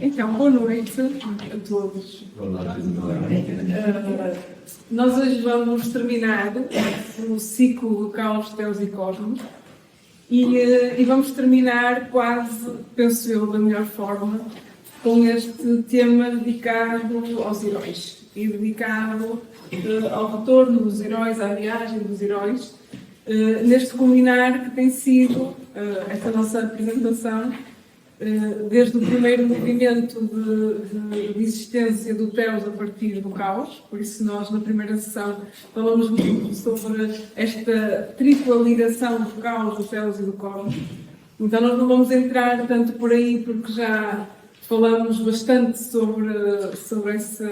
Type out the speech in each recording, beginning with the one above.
Então, boa noite a todos. Nós hoje vamos terminar o ciclo do Caos, Teos e Cosmos e vamos terminar quase, penso eu, da melhor forma, com este tema dedicado aos heróis e dedicado ao retorno dos heróis, à viagem dos heróis, neste culminar que tem sido esta nossa apresentação, desde o primeiro movimento de existência do Teos a partir do Caos. Por isso nós, na primeira sessão, falamos muito sobre esta tripla ligação do Caos, do Teos e do Cosmos. Então nós não vamos entrar tanto por aí, porque já falamos bastante sobre essa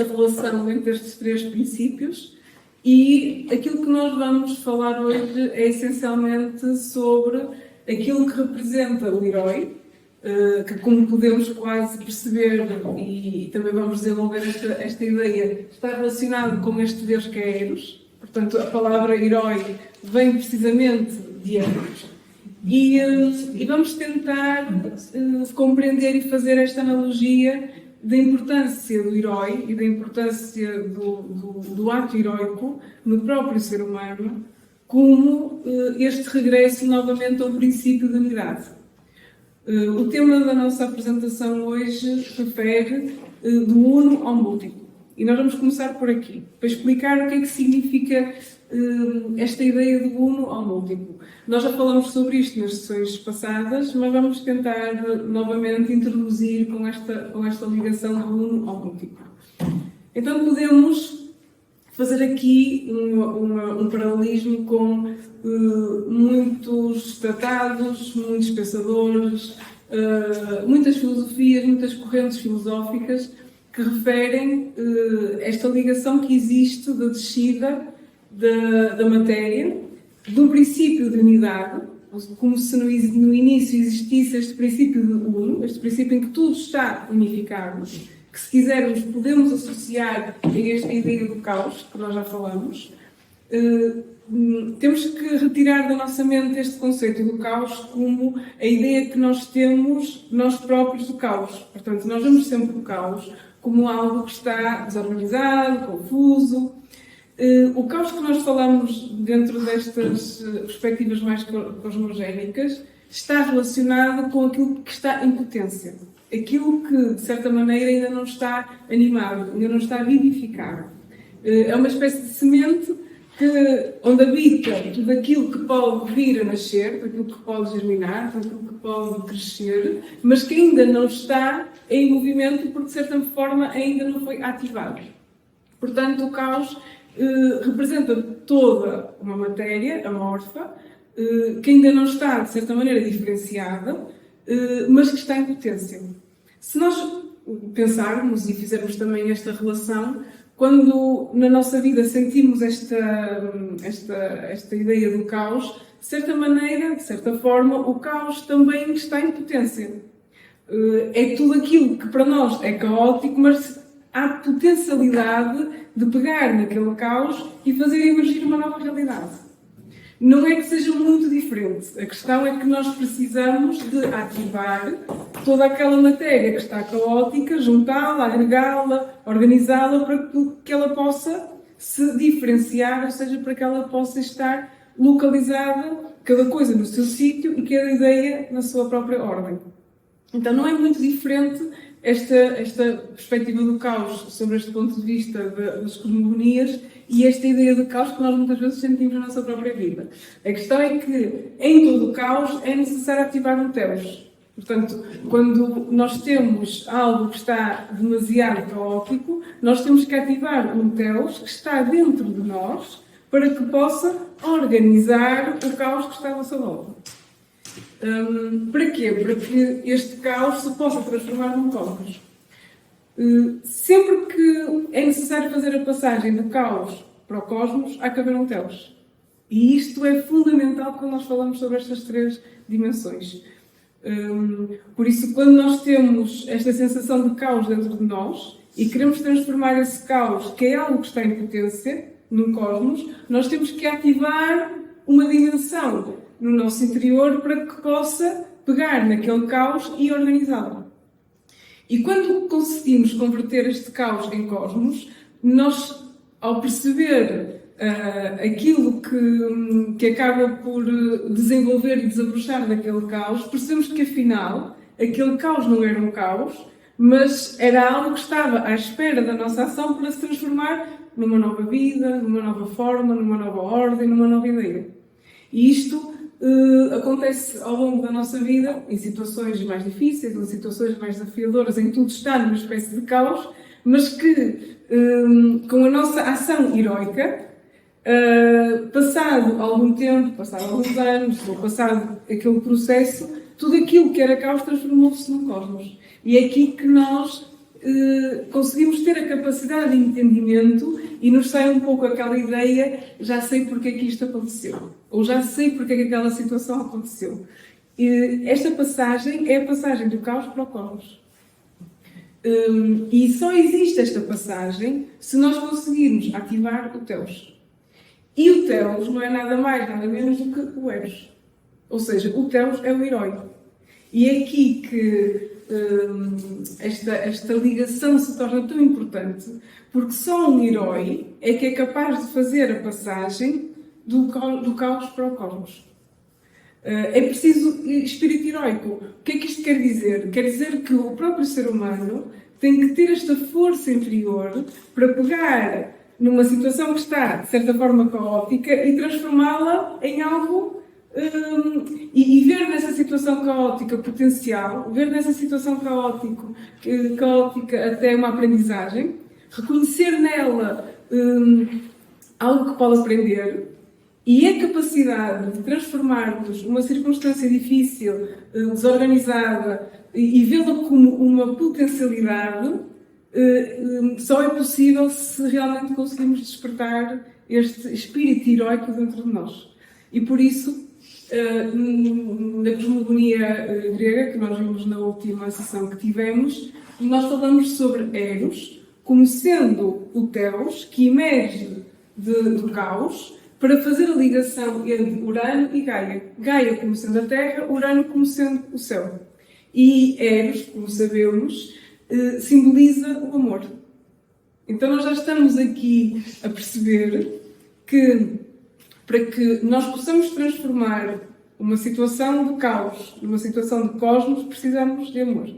relação entre estes três princípios, e aquilo que nós vamos falar hoje é essencialmente sobre aquilo que representa o herói, que, como podemos quase perceber, e também vamos desenvolver esta ideia, está relacionado com este Deus que é Eros. Portanto, a palavra herói vem precisamente de Eros. E vamos tentar compreender e fazer esta analogia da importância do herói e da importância do ato heroico no próprio ser humano, como este regresso novamente ao princípio da unidade. O tema da nossa apresentação hoje refere do uno ao múltiplo. E nós vamos começar por aqui, para explicar o que é que significa esta ideia do uno ao múltiplo. Nós já falamos sobre isto nas sessões passadas, mas vamos tentar novamente introduzir com esta ligação do uno ao múltiplo. Então podemos fazer aqui um paralelismo com muitos tratados, muitos pensadores, muitas filosofias, muitas correntes filosóficas que referem esta ligação que existe da descida da matéria, do princípio de unidade, como se no início existisse este princípio de uno, este princípio em que tudo está unificado, que, se quisermos, podemos associar a esta ideia do caos, que nós já falamos. Temos que retirar da nossa mente este conceito do caos como a ideia que nós temos, nós próprios, do caos. Portanto, nós vemos sempre o caos como algo que está desorganizado, confuso. O caos que nós falamos dentro destas perspectivas mais cosmogénicas está relacionado com aquilo que está em potência. Aquilo que, de certa maneira, ainda não está animado, ainda não está vivificado. É uma espécie de semente onde habita tudo aquilo que pode vir a nascer, tudo aquilo que pode germinar, tudo aquilo que pode crescer, mas que ainda não está em movimento porque, de certa forma, ainda não foi ativado. Portanto, o caos representa toda uma matéria amorfa, que ainda não está, de certa maneira, diferenciada, mas que está em potência. Se nós pensarmos e fizermos também esta relação, quando na nossa vida sentimos esta ideia do caos, de certa maneira, de certa forma, o caos também está em potência. É tudo aquilo que para nós é caótico, mas há potencialidade de pegar naquele caos e fazer emergir uma nova realidade. Não é que seja muito diferente. A questão é que nós precisamos de ativar toda aquela matéria que está caótica, juntá-la, agregá-la, organizá-la para que ela possa se diferenciar, ou seja, para que ela possa estar localizada, cada coisa no seu sítio e cada ideia na sua própria ordem. Então não é muito diferente esta perspectiva do caos sobre este ponto de vista das cosmogonias e esta ideia de caos que nós muitas vezes sentimos na nossa própria vida. A questão é que em todo o caos é necessário ativar um teos. Portanto, quando nós temos algo que está demasiado caótico, nós temos que ativar um teos que está dentro de nós para que possa organizar o caos que está à nossa volta. Para quê? Para que este caos se possa transformar num cosmos. Sempre que é necessário fazer a passagem do caos para o cosmos, há que haver um teos. E isto é fundamental quando nós falamos sobre estas três dimensões. Por isso, quando nós temos esta sensação de caos dentro de nós e queremos transformar esse caos, que é algo que está em potência, num cosmos, nós temos que ativar uma dimensão no nosso interior para que possa pegar naquele caos e organizá-lo. E quando conseguimos converter este caos em cosmos, nós, ao perceber aquilo que acaba por desenvolver e desabrochar daquele caos, percebemos que afinal aquele caos não era um caos, mas era algo que estava à espera da nossa ação para se transformar numa nova vida, numa nova forma, numa nova ordem, numa nova ideia. E isto acontece ao longo da nossa vida, em situações mais difíceis, em situações mais desafiadoras, em tudo está numa espécie de caos, mas que com a nossa ação heroica, passado algum tempo, passado alguns anos, ou passado aquele processo, tudo aquilo que era caos transformou-se num cosmos. E é aqui que nós conseguimos ter a capacidade de entendimento e nos sai um pouco aquela ideia, já sei porque é que isto aconteceu, ou já sei porque é que aquela situação aconteceu. Esta passagem é a passagem do caos para o cosmos. E só existe esta passagem se nós conseguirmos ativar o Teos. E o Teos não é nada mais, nada menos do que o Eros. Ou seja, o Teos é o herói. E é aqui que esta ligação se torna tão importante, porque só um herói é que é capaz de fazer a passagem do caos para o cosmos. É preciso espírito heroico. O que é que isto quer dizer? Quer dizer que o próprio ser humano tem que ter esta força interior para pegar numa situação que está, de certa forma, caótica e transformá-la em algo e ver nessa situação caótica potencial, ver nessa situação caótica até uma aprendizagem, reconhecer nela algo que pode aprender e a capacidade de transformarmos uma circunstância difícil, desorganizada e vê-la como uma potencialidade só é possível se realmente conseguimos despertar este espírito heroico dentro de nós. E por isso, na cosmogonia grega, que nós vimos na última sessão que tivemos, nós falamos sobre Eros como sendo o Teos que emerge do caos para fazer a ligação entre Urano e Gaia. Gaia como sendo a Terra, Urano como sendo o céu. E Eros, como sabemos, simboliza o amor. Então nós já estamos aqui a perceber que para que nós possamos transformar uma situação de caos numa situação de cosmos, precisamos de amor.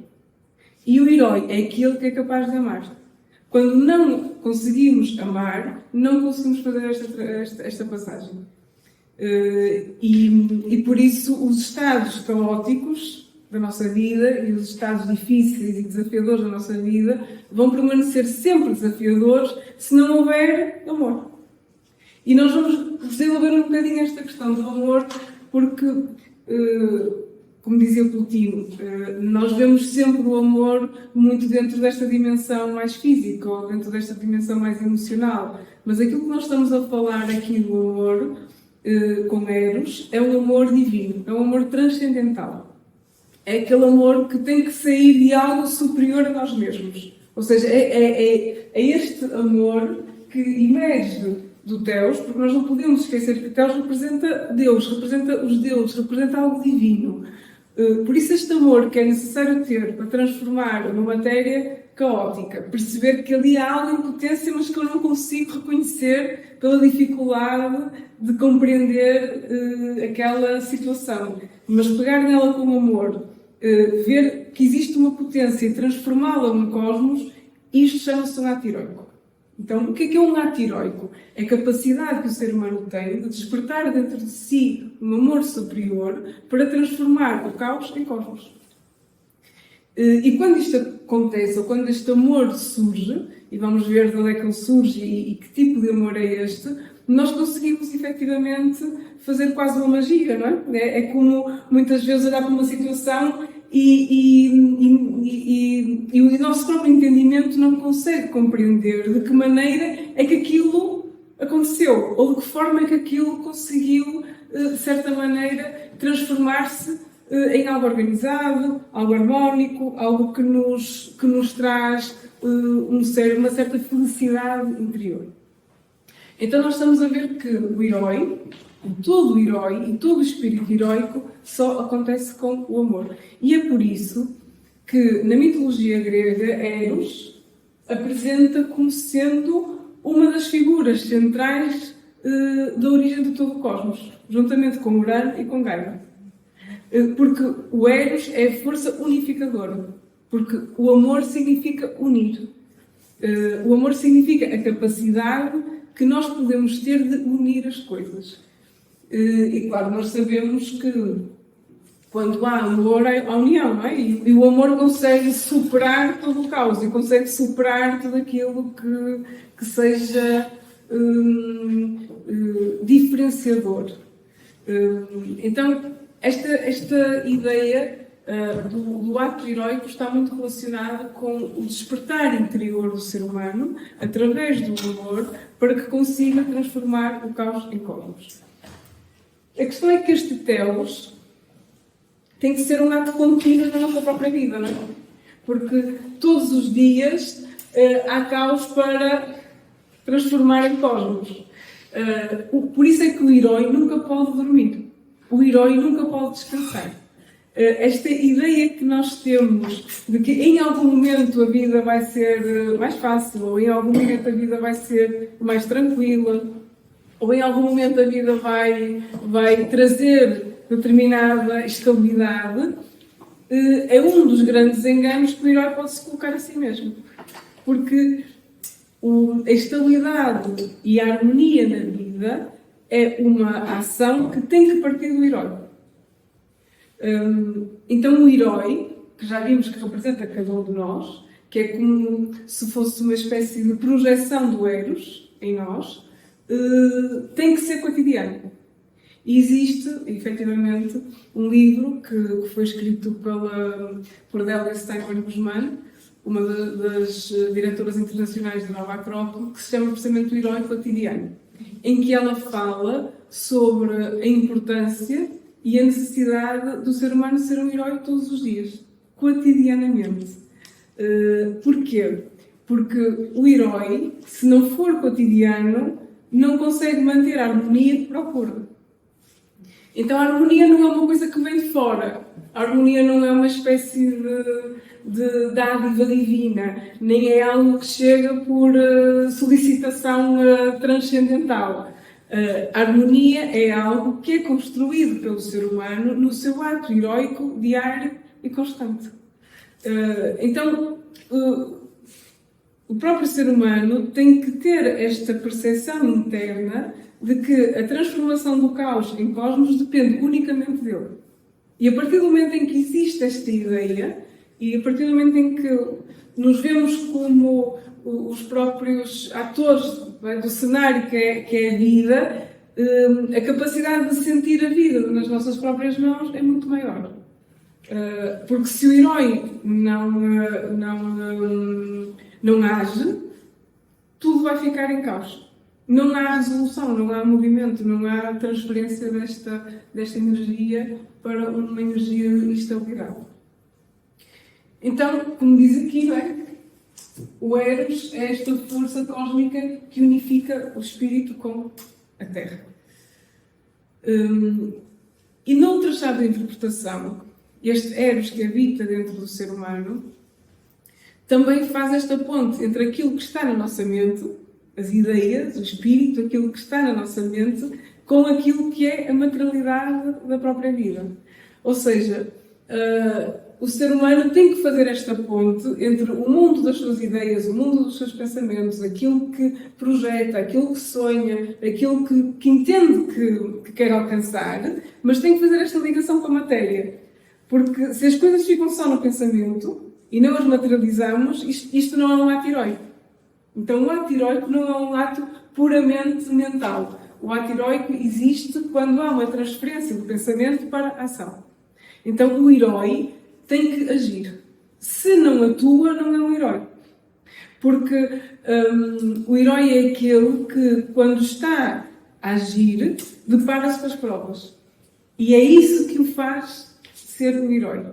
E o herói é aquele que é capaz de amar. Quando não conseguimos amar, não conseguimos fazer esta passagem. E por isso os estados caóticos da nossa vida e os estados difíceis e desafiadores da nossa vida vão permanecer sempre desafiadores se não houver amor. E nós vamos desenvolver um bocadinho esta questão do amor porque, como dizia o Plotino, nós vemos sempre o amor muito dentro desta dimensão mais física ou dentro desta dimensão mais emocional. Mas aquilo que nós estamos a falar aqui do amor com Eros é um amor divino, é um amor transcendental. É aquele amor que tem que sair de algo superior a nós mesmos. Ou seja, é este amor que emerge do Teos, porque nós não podemos esquecer que Teos representa Deus, representa os deuses, representa algo divino. Por isso este amor que é necessário ter para transformar uma matéria caótica, perceber que ali há algo em potência, mas que eu não consigo reconhecer pela dificuldade de compreender aquela situação. Mas pegar nela com amor, ver que existe uma potência e transformá-la num cosmos, isto chama-se um ato heroico. Então, o que é um ato heroico? É a capacidade que o ser humano tem de despertar dentro de si um amor superior para transformar o caos em cosmos. E quando isto acontece, ou quando este amor surge, e vamos ver de onde é que ele surge e que tipo de amor é este, nós conseguimos efetivamente fazer quase uma magia, não é? É como muitas vezes olhar para uma situação e o nosso próprio entendimento não consegue compreender de que maneira é que aquilo aconteceu, ou de que forma é que aquilo conseguiu, de certa maneira, transformar-se em algo organizado, algo harmónico, algo que nos traz uma certa felicidade interior. Então nós estamos a ver que o herói e todo o espírito heroico só acontece com o amor. E é por isso que na mitologia grega, Eros apresenta como sendo uma das figuras centrais da origem de todo o cosmos, juntamente com Urano e com Gaia. Porque o Eros é a força unificadora, porque o amor significa unir. O amor significa a capacidade que nós podemos ter de unir as coisas. E claro, nós sabemos que quando há amor, há união, não é? E o amor consegue superar todo o caos e consegue superar tudo aquilo que seja diferenciador. Então, esta ideia do ato heroico está muito relacionada com o despertar interior do ser humano através do amor para que consiga transformar o caos em cosmos. A questão é que este telos tem que ser um ato contínuo na nossa própria vida, não é? Porque todos os dias há caos para transformar em cosmos. Por isso é que o herói nunca pode dormir. O herói nunca pode descansar. Esta ideia que nós temos de que em algum momento a vida vai ser mais fácil, ou em algum momento a vida vai ser mais tranquila, ou em algum momento a vida vai trazer determinada estabilidade, é um dos grandes enganos que o herói pode se colocar a si mesmo. Porque a estabilidade e a harmonia na vida é uma ação que tem que partir do herói. Então o herói, que já vimos que representa cada um de nós, que é como se fosse uma espécie de projeção do Eros em nós, tem que ser cotidiano. E existe, efetivamente, um livro que foi escrito por Délia Steinberg Guzmán, uma das diretoras internacionais da Nova Acrópole, que se chama precisamente O Herói Cotidiano, em que ela fala sobre a importância e a necessidade do ser humano ser um herói todos os dias, cotidianamente. Porquê? Porque o herói, se não for cotidiano, não consegue manter a harmonia que procura. Então a harmonia não é uma coisa que vem de fora. A harmonia não é uma espécie de dádiva divina, nem é algo que chega por solicitação transcendental. A harmonia é algo que é construído pelo ser humano no seu ato heroico, diário e constante. Então, o próprio ser humano tem que ter esta percepção interna de que a transformação do caos em cosmos depende unicamente dele. E a partir do momento em que existe esta ideia, e a partir do momento em que nos vemos como os próprios atores do cenário que é a vida, a capacidade de sentir a vida nas nossas próprias mãos é muito maior. Porque se o herói não age, tudo vai ficar em caos. Não há resolução, não há movimento, não há transferência desta energia para uma energia de estabilidade. Então, como diz aqui, não é? O Eros é esta força cósmica que unifica o espírito com a Terra. E noutra chave de interpretação, este Eros que habita dentro do ser humano também faz esta ponte entre aquilo que está na nossa mente, as ideias, o espírito, aquilo que está na nossa mente, com aquilo que é a materialidade da própria vida. Ou seja, o ser humano tem que fazer esta ponte entre o mundo das suas ideias, o mundo dos seus pensamentos, aquilo que projeta, aquilo que sonha, aquilo que entende que quer alcançar, mas tem que fazer esta ligação com a matéria. Porque se as coisas ficam só no pensamento e não as materializamos, isto não é um ato heróico. Então o ato heróico não é um ato puramente mental. O ato heróico existe quando há uma transferência do pensamento para a ação. Então o herói tem que agir. Se não atua, não é um herói. Porque o herói é aquele que, quando está a agir, depara-se com as provas. E é isso que o faz ser um herói.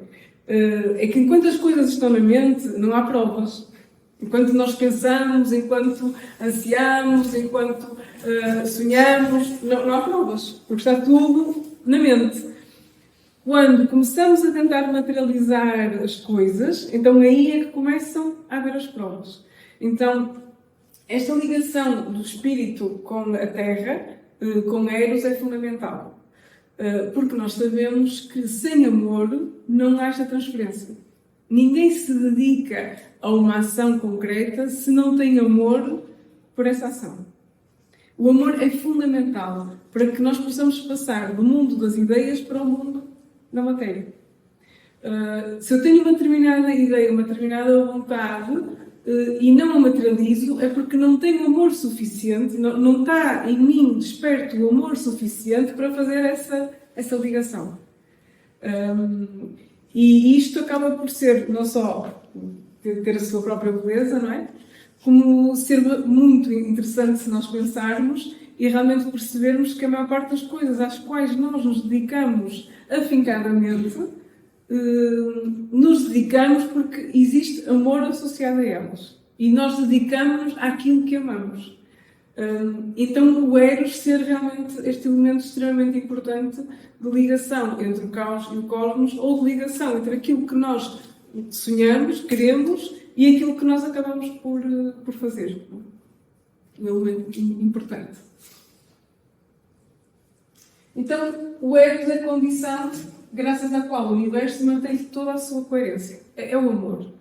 É que enquanto as coisas estão na mente, não há provas. Enquanto nós pensamos, enquanto ansiamos, enquanto sonhamos, não há provas, porque está tudo na mente. Quando começamos a tentar materializar as coisas, então aí é que começam a haver as provas. Então, esta ligação do espírito com a Terra, com Eros, é fundamental. Porque nós sabemos que sem amor não há esta transferência. Ninguém se dedica a uma ação concreta se não tem amor por essa ação. O amor é fundamental para que nós possamos passar do mundo das ideias para o mundo da matéria. Se eu tenho uma determinada ideia, uma determinada vontade e não a materializo, é porque não tenho amor suficiente, não está em mim desperto o amor suficiente para fazer essa ligação. E isto acaba por ser não só ter a sua própria beleza, não é? Como ser muito interessante se nós pensarmos e realmente percebermos que a maior parte das coisas às quais nós nos dedicamos afincadamente, nos dedicamos porque existe amor associado a elas. E nós dedicamos-nos àquilo que amamos. Então o Eros ser realmente este elemento extremamente importante de ligação entre o caos e o cosmos, ou de ligação entre aquilo que nós sonhamos, queremos, e aquilo que nós acabamos por fazer. Um elemento importante. Então, o Eros é a condição graças à qual o universo mantém toda a sua coerência. É o amor.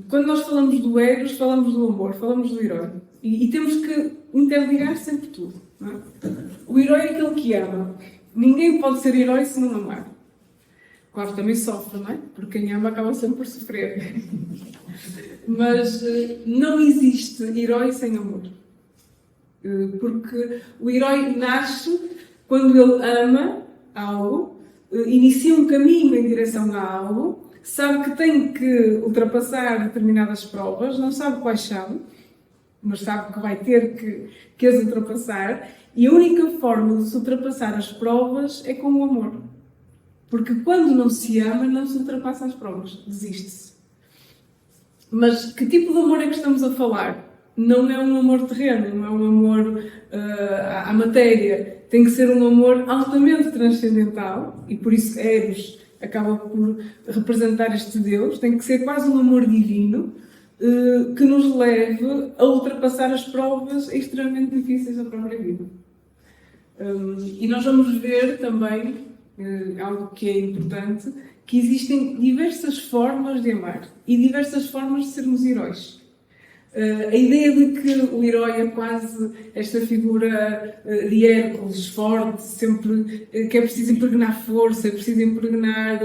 Quando nós falamos do Eros, falamos do amor, falamos do herói. E temos que interligar sempre tudo. Não é? O herói é aquele que ama. Ninguém pode ser herói se não amar. Claro, também sofre, não é? Porque quem ama acaba sempre por sofrer. Mas não existe herói sem amor. Porque o herói nasce quando ele ama algo, inicia um caminho em direção a algo, sabe que tem que ultrapassar determinadas provas, não sabe quais são, mas sabe que vai ter que as ultrapassar, e a única forma de se ultrapassar as provas é com o amor. Porque quando não se ama, não se ultrapassa as provas, desiste-se. Mas que tipo de amor é que estamos a falar? Não é um amor terreno, não é um amor à matéria. Tem que ser um amor altamente transcendental, e por isso Eros acaba por representar este Deus. Tem que ser quase um amor divino, que nos leve a ultrapassar as provas extremamente difíceis da própria vida. E nós vamos ver também, algo que é importante, que existem diversas formas de amar e diversas formas de sermos heróis. A ideia de que o herói é quase esta figura de Hércules, forte, sempre que é preciso impregnar força, é preciso impregnar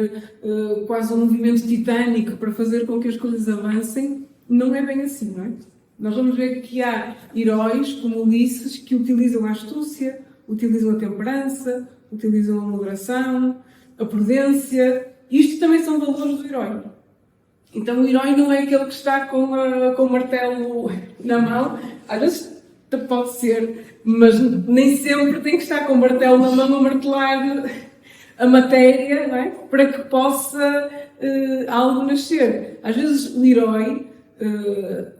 quase um movimento titânico para fazer com que as coisas avancem, não é bem assim, não é? Nós vamos ver que há heróis, como Ulisses, que utilizam a astúcia, utilizam a temperança, utilizam a moderação, a prudência. Isto também são valores do herói. Então o herói não é aquele que está com o martelo na mão. Às vezes pode ser, mas nem sempre tem que estar com o martelo na mão a martelar a matéria, não é? Para que possa algo nascer. Às vezes o herói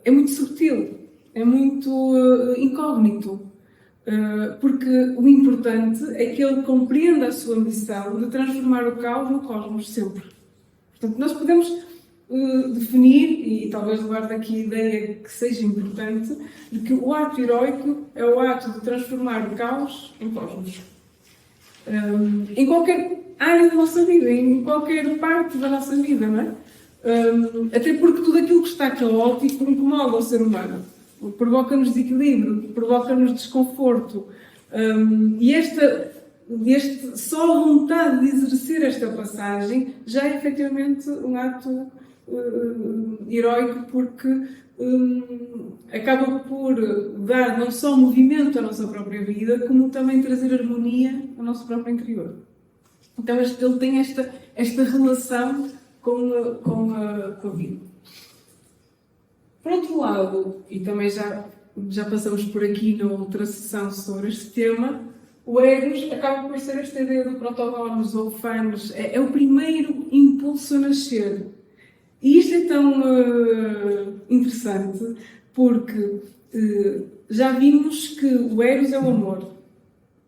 é muito sutil, é muito incógnito. Porque o importante é que ele compreenda a sua missão de transformar o caos no cosmos sempre. Portanto, nós podemos definir, e talvez levar daqui a ideia que seja importante, de que o ato heroico é o ato de transformar o caos em cosmos. Em qualquer área da nossa vida, em qualquer parte da nossa vida, não é? Até porque tudo aquilo que está caótico incomoda o ser humano. Provoca-nos desequilíbrio, provoca-nos desconforto. E só a vontade de exercer esta passagem já é efetivamente um ato heroico, porque acaba por dar não só movimento à nossa própria vida, como também trazer harmonia ao nosso próprio interior. Então ele tem esta relação com a vida. Por outro lado, e também já passamos por aqui na outra sessão sobre este tema, o Eros acaba por ser esta ideia do protógonos ou fanos. É o primeiro impulso a nascer. E isto é tão interessante porque já vimos que o Eros é o amor.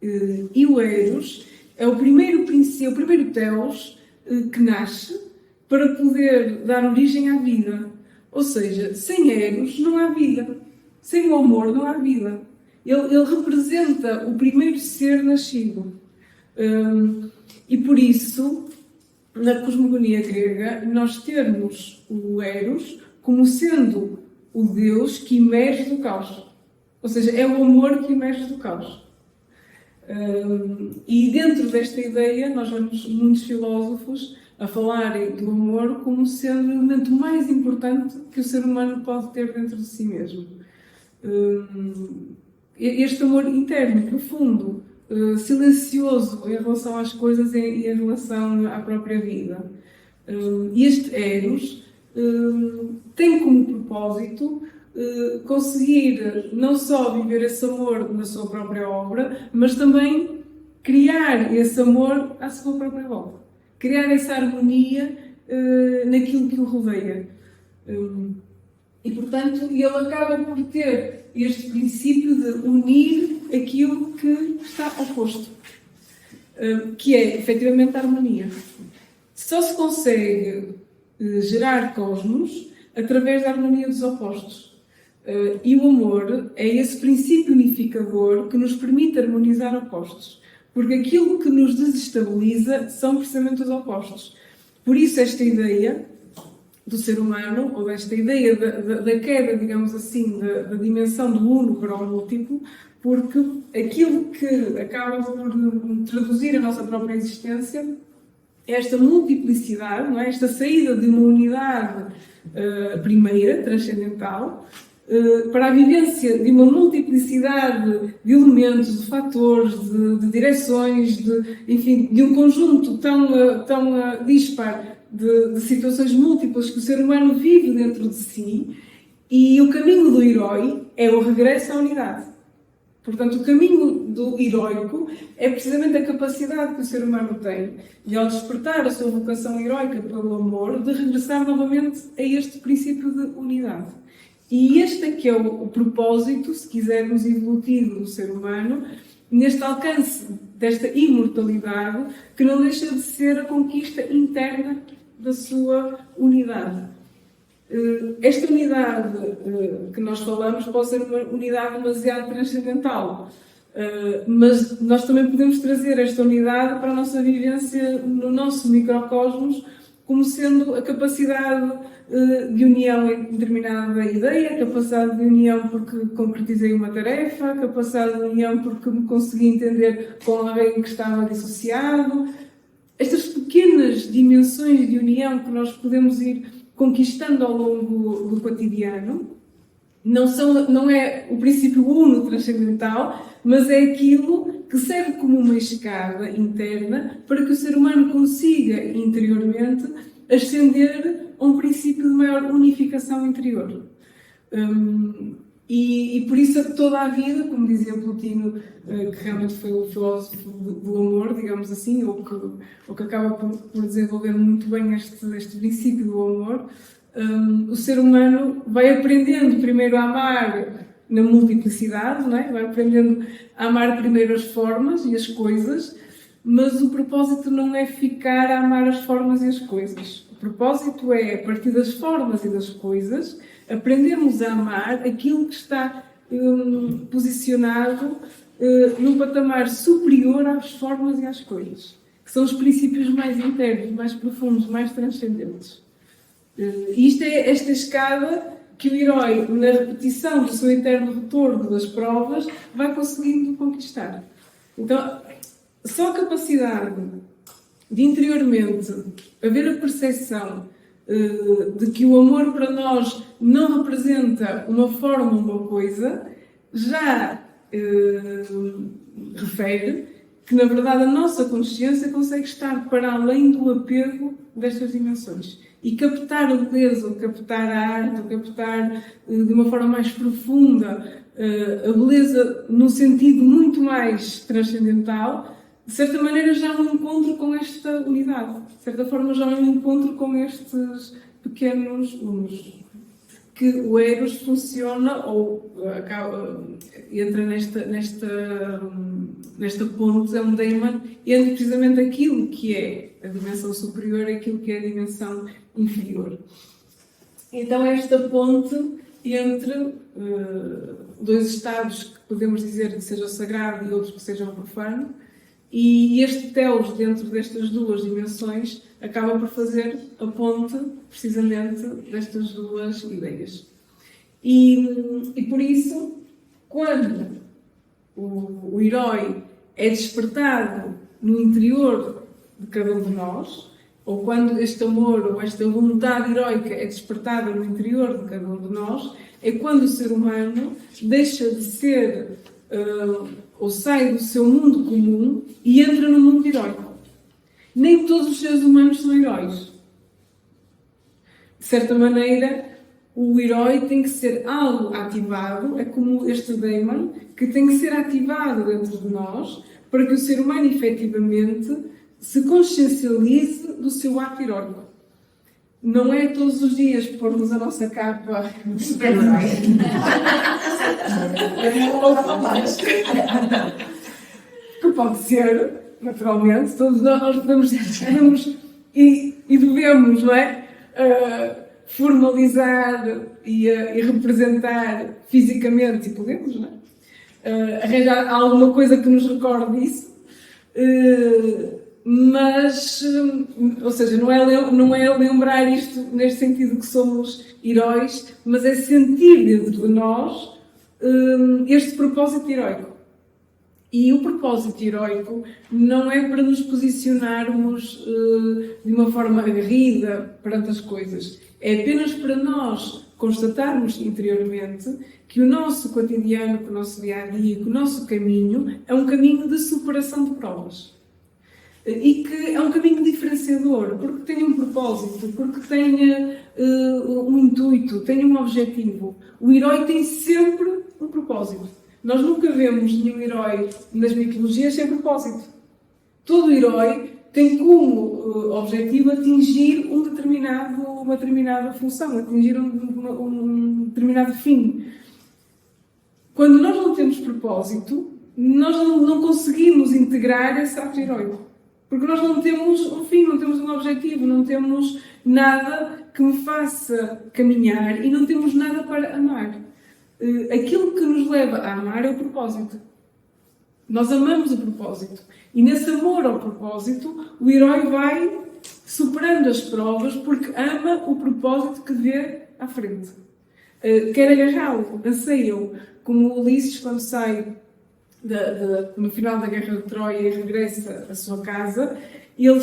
E o Eros é o primeiro princípio, o primeiro Telos que nasce para poder dar origem à vida. Ou seja, sem Eros não há vida. Sem o amor não há vida. Ele representa o primeiro ser nascido. E por isso, na cosmogonia grega, nós temos o Eros como sendo o Deus que emerge do caos. Ou seja, é o amor que emerge do caos. E dentro desta ideia, nós vemos muitos filósofos a falarem do amor como sendo o elemento mais importante que o ser humano pode ter dentro de si mesmo. Este amor interno, profundo, silencioso em relação às coisas e em relação à própria vida. E este Eros tem como propósito conseguir não só viver esse amor na sua própria obra, mas também criar esse amor à sua própria volta. Criar essa harmonia naquilo que o rodeia. E, portanto, ele acaba por ter este princípio de unir aquilo que está oposto, que é, efetivamente, a harmonia. Só se consegue gerar cosmos através da harmonia dos opostos. E o amor é esse princípio unificador que nos permite harmonizar opostos. Porque aquilo que nos desestabiliza são precisamente os opostos. Por isso, esta ideia do ser humano, ou esta ideia da queda, digamos assim, da dimensão do uno para o múltiplo, porque aquilo que acaba por traduzir a nossa própria existência é esta multiplicidade, não é? Esta saída de uma unidade primeira, transcendental, para a vivência de uma multiplicidade de elementos, de fatores, de direções, de um conjunto tão dispar de situações múltiplas que o ser humano vive dentro de si, e o caminho do herói é o regresso à unidade. Portanto, o caminho do heroico é precisamente a capacidade que o ser humano tem de, ao despertar a sua vocação heroica pelo amor, de regressar novamente a este princípio de unidade. E este é que é o propósito, se quisermos, evolutivo do ser humano, neste alcance desta imortalidade, que não deixa de ser a conquista interna da sua unidade. Esta unidade que nós falamos pode ser uma unidade demasiado transcendental, mas nós também podemos trazer esta unidade para a nossa vivência no nosso microcosmos, como sendo a capacidade de união em determinada ideia, a capacidade de união porque concretizei uma tarefa, a capacidade de união porque me consegui entender com alguém que estava dissociado. Estas pequenas dimensões de união que nós podemos ir conquistando ao longo do cotidiano não é o princípio uno transcendental, mas é aquilo que serve como uma escada interna para que o ser humano consiga interiormente ascender a um princípio de maior unificação interior. E por isso toda a vida, como dizia Plotino, que realmente foi o filósofo do amor, digamos assim, ou que acaba por desenvolver muito bem este princípio do amor, o ser humano vai aprendendo primeiro a amar na multiplicidade, não é? Vai aprendendo a amar primeiro as formas e as coisas, mas o propósito não é ficar a amar as formas e as coisas. O propósito é, a partir das formas e das coisas, aprendermos a amar aquilo que está posicionado num patamar superior às formas e às coisas, que são os princípios mais internos, mais profundos, mais transcendentes. E isto é esta escada que o herói, na repetição do seu eterno retorno das provas, vai conseguindo conquistar. Então, só a capacidade de interiormente haver a percepção de que o amor para nós não representa uma forma, uma coisa, já refere que, na verdade, a nossa consciência consegue estar para além do apego destas dimensões e captar a beleza, ou captar a arte, ou captar de uma forma mais profunda a beleza num sentido muito mais transcendental. De certa maneira já é um encontro com esta unidade, de certa forma já é um encontro com pequenos humus. Que o Eros funciona ou entra nesta ponte, é um daemon, entre precisamente aquilo que é a dimensão superior e aquilo que é a dimensão inferior. Então, esta ponte entre dois estados que podemos dizer que seja sagrado e outros que sejam profano, e este telos dentro destas duas dimensões acaba por fazer a ponte precisamente destas duas ideias. E por isso, quando o herói é despertado no interior de cada um de nós, ou quando este amor ou esta vontade heroica é despertada no interior de cada um de nós, é quando o ser humano deixa de ser ou sai do seu mundo comum e entra no mundo heróico. Nem todos os seres humanos são heróis. De certa maneira, o herói tem que ser algo ativado, é como este daemon, que tem que ser ativado dentro de nós para que o ser humano efetivamente se consciencialize do seu ato heróico. Não é todos os dias pormos a nossa capa de super-herói. Que pode ser, naturalmente, todos nós podemos e devemos, não é? Formalizar e representar fisicamente, e podemos, não é? Arranjar alguma coisa que nos recorde isso. Mas, ou seja, não é lembrar isto neste sentido que somos heróis, mas é sentir dentro de nós este propósito heróico. E o propósito heróico não é para nos posicionarmos de uma forma aguerrida perante as coisas. É apenas para nós constatarmos interiormente que o nosso cotidiano, que o nosso dia-a-dia, que o nosso caminho é um caminho de superação de provas. E que é um caminho diferenciador, porque tem um propósito, porque tem um intuito, tem um objetivo. O herói tem sempre um propósito. Nós nunca vemos nenhum herói nas mitologias sem propósito. Todo herói tem como objetivo atingir uma determinada função, atingir um determinado fim. Quando nós não temos propósito, nós não conseguimos integrar esse ato heróico. Porque nós não temos um fim, não temos um objetivo, não temos nada que me faça caminhar e não temos nada para amar. Aquilo que nos leva a amar é o propósito. Nós amamos o propósito. E nesse amor ao propósito, o herói vai superando as provas porque ama o propósito que vê à frente. Quer agarrá-lo, anseia-o, como Ulisses quando sai no final da Guerra de Troia e regressa à sua casa, ele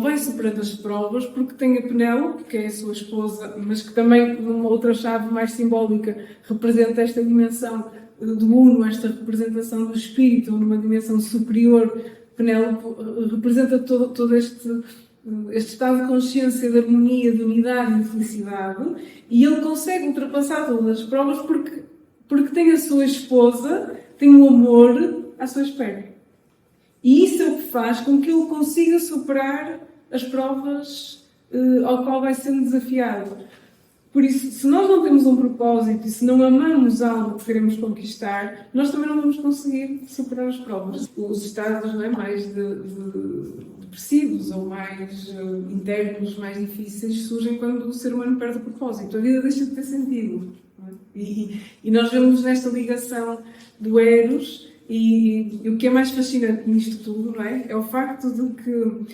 vai superando as provas porque tem a Penélope, que é a sua esposa, mas que também, numa outra chave mais simbólica, representa esta dimensão do Uno, esta representação do espírito, numa dimensão superior. Penélope representa todo este estado de consciência, de harmonia, de unidade e de felicidade, e ele consegue ultrapassar todas as provas porque tem a sua esposa, tem o amor à sua espera. E isso é o que faz com que ele consiga superar as provas ao qual vai sendo desafiado. Por isso, se nós não temos um propósito e se não amamos algo que queremos conquistar, nós também não vamos conseguir superar as provas. Os estados mais depressivos ou mais internos, mais difíceis, surgem quando o ser humano perde o propósito. A vida deixa de ter sentido. E nós vemos nesta ligação do Eros, e o que é mais fascinante nisto tudo, não é? É o facto de que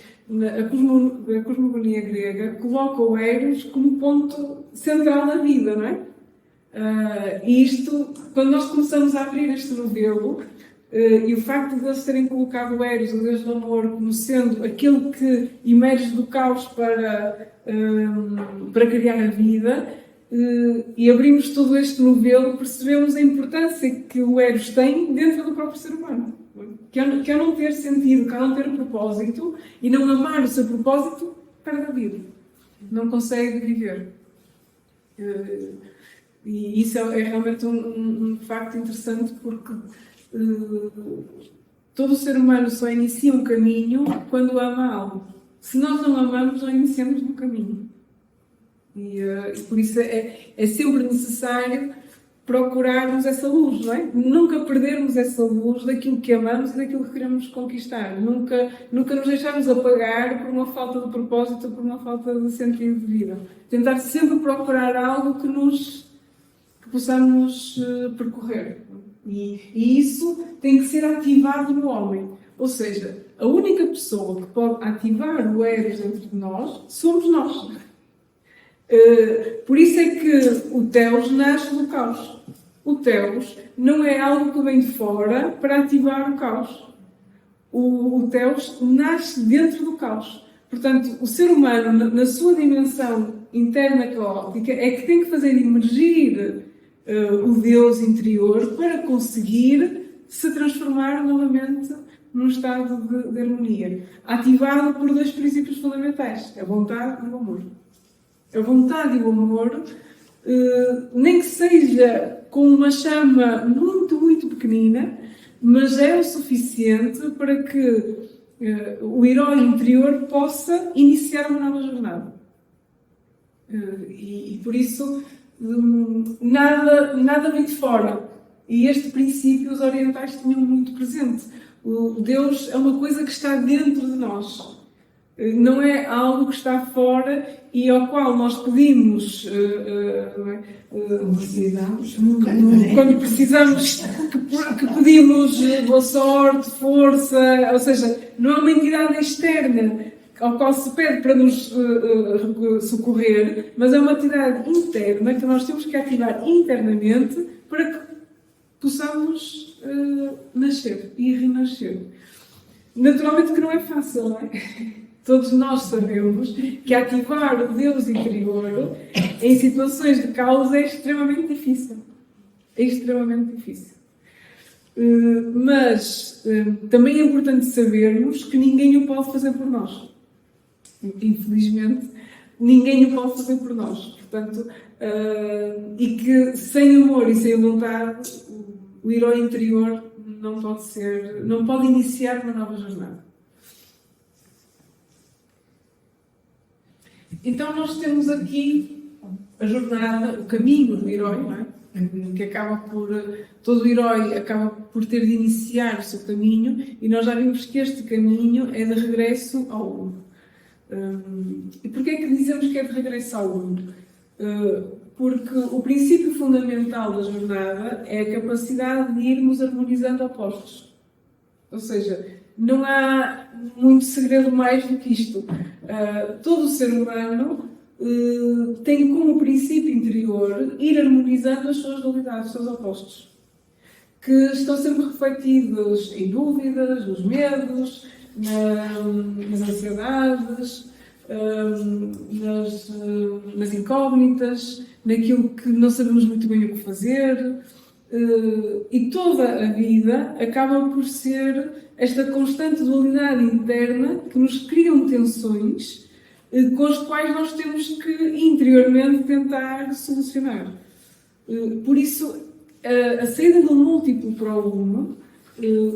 a cosmogonia grega coloca o Eros como ponto central da vida, não é? E isto, quando nós começamos a abrir este novelo, e o facto de eles terem colocado o Eros, o deus do amor, como sendo aquele que emerge do caos para criar a vida, e abrimos todo este novelo, percebemos a importância que o Eros tem dentro do próprio ser humano. Que ao não ter sentido, que ao não ter propósito, e não amar o seu propósito, perde a vida. Não consegue viver. E isso é realmente um facto interessante, porque todo o ser humano só inicia um caminho quando ama algo. Se nós não amamos, não iniciamos no caminho. E por isso é sempre necessário procurarmos essa luz, não é? Nunca perdermos essa luz daquilo que amamos e daquilo que queremos conquistar. Nunca nos deixarmos apagar por uma falta de propósito ou por uma falta de sentido de vida. Tentar sempre procurar algo que possamos percorrer. E isso tem que ser ativado no homem. Ou seja, a única pessoa que pode ativar o Eros dentro de nós somos nós. Por isso é que o Telos nasce do caos. O Telos não é algo que vem de fora para ativar o caos. O Telos nasce dentro do caos. Portanto, o ser humano, na sua dimensão interna caótica, é que tem que fazer emergir o Deus interior para conseguir se transformar novamente num estado de harmonia. Ativado por dois princípios fundamentais: a vontade e o amor. A vontade e o amor, nem que seja com uma chama muito, muito pequenina, mas é o suficiente para que o herói interior possa iniciar uma nova jornada. E por isso, nada vem de fora. E este princípio os orientais tinham muito presente. O Deus é uma coisa que está dentro de nós. Não é algo que está fora e ao qual nós pedimos, quando precisamos, que pedimos boa sorte, força, ou seja, não é uma entidade externa ao qual se pede para nos socorrer, mas é uma entidade interna que nós temos que ativar internamente para que possamos nascer e renascer. Naturalmente que não é fácil, não é? Todos nós sabemos que ativar o Deus interior em situações de caos é extremamente difícil. É extremamente difícil. Mas também é importante sabermos que ninguém o pode fazer por nós. Infelizmente, ninguém o pode fazer por nós. Portanto, e que sem amor e sem vontade, o herói interior não pode iniciar uma nova jornada. Então nós temos aqui a jornada, o caminho do herói, não é? Que acaba todo o herói acaba por ter de iniciar o seu caminho, e nós já vimos que este caminho é de regresso ao Uno. E porquê é que dizemos que é de regresso ao Uno? Porque o princípio fundamental da jornada é a capacidade de irmos harmonizando opostos. Ou seja, não há muito segredo mais do que isto. Todo o ser humano tem como princípio interior ir harmonizando as suas dualidades, os seus opostos, que estão sempre refletidos em dúvidas, nos medos, nas ansiedades, nas incógnitas, naquilo que não sabemos muito bem o que fazer. E toda a vida acaba por ser esta constante dualidade interna que nos criam tensões com as quais nós temos que interiormente tentar solucionar. Por isso, a saída do múltiplo para o uno,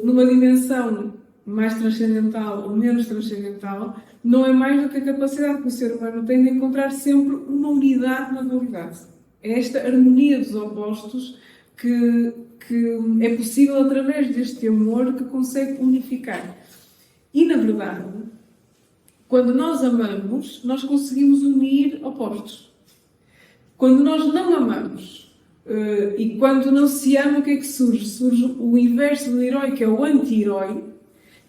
numa dimensão mais transcendental ou menos transcendental, não é mais do que a capacidade que o ser humano tem de encontrar sempre uma unidade na dualidade. É esta harmonia dos opostos que é possível através deste amor que consegue unificar. E, na verdade, quando nós amamos, nós conseguimos unir opostos. Quando nós não amamos e quando não se ama, o que é que surge? Surge o inverso do herói, que é o anti-herói,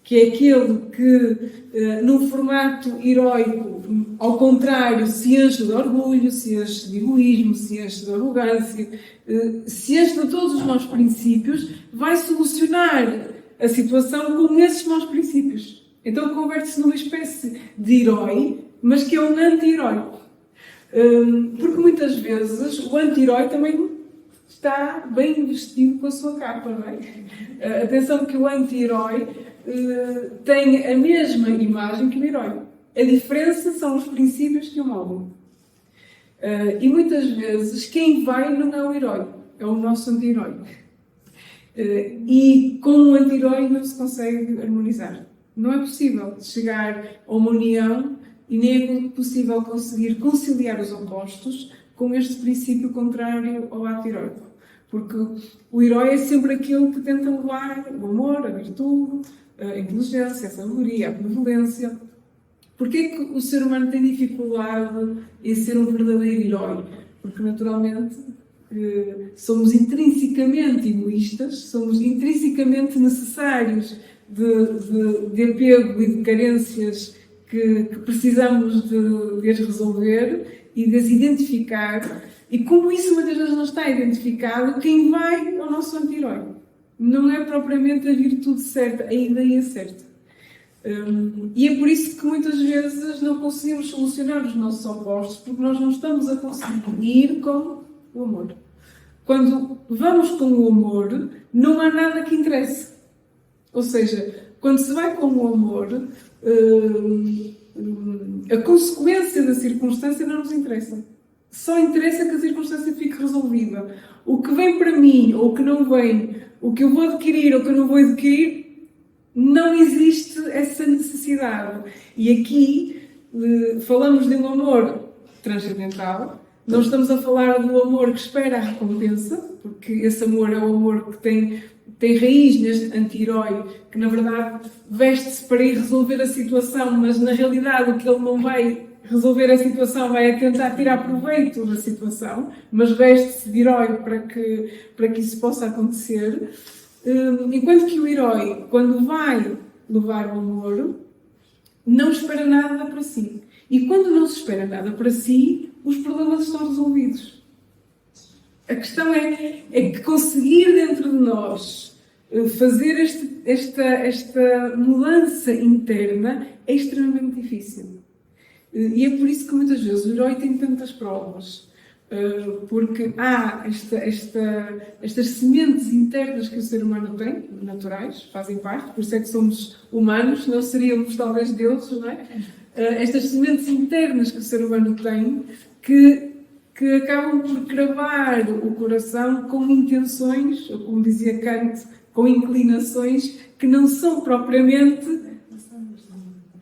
que é aquele que, num formato heróico, ao contrário, se enche de orgulho, se enche de egoísmo, se enche de arrogância, se enche de todos os maus princípios, vai solucionar a situação com esses maus princípios. Então converte-se numa espécie de herói, mas que é um anti-herói. Porque muitas vezes o anti-herói também está bem vestido com a sua capa, não é? Atenção que o anti-herói tem a mesma imagem que o herói. A diferença são os princípios que o movem. E muitas vezes quem vai não é o herói, é o nosso anti-herói. E com o anti-herói não se consegue harmonizar. Não é possível chegar a uma união e nem é possível conseguir conciliar os opostos com este princípio contrário ao ato heróico. Porque o herói é sempre aquele que tenta levar o amor, a virtude, a inteligência, a sabedoria, a benevolência. Porquê é que o ser humano tem dificuldade em ser um verdadeiro herói? Porque, naturalmente, somos intrinsecamente egoístas, somos intrinsecamente necessários de apego e de carências que precisamos de as resolver e de as identificar. E como isso muitas vezes não está identificado, quem vai é o nosso anti-herói. Não é propriamente a virtude certa, a ideia certa. E é por isso que muitas vezes não conseguimos solucionar os nossos opostos, porque nós não estamos a conseguir ir com o amor. Quando vamos com o amor, não há nada que interesse. Ou seja, quando se vai com o amor, a consequência da circunstância não nos interessa. Só interessa que a circunstância fique resolvida. O que vem para mim, ou o que não vem, o que eu vou adquirir ou o que eu não vou adquirir, não existe essa necessidade. E aqui falamos de um amor transcendental. Não estamos a falar do amor que espera a recompensa, porque esse amor é o amor que tem raiz neste anti-herói, que na verdade veste-se para ir resolver a situação, mas na realidade o que ele não vai resolver a situação vai tentar tirar proveito da situação, mas veste-se de herói para que isso possa acontecer. Enquanto que o herói, quando vai levar o amor, não espera nada para si. E quando não se espera nada para si, os problemas estão resolvidos. A questão é que conseguir dentro de nós fazer esta mudança interna é extremamente difícil. E é por isso que muitas vezes o herói tem tantas provas. Porque há estas sementes internas que o ser humano tem, naturais, fazem parte, por isso é que somos humanos, não seríamos talvez deuses, não é? Estas sementes internas que o ser humano tem, que acabam por cravar o coração com intenções, ou como dizia Kant, com inclinações que não são propriamente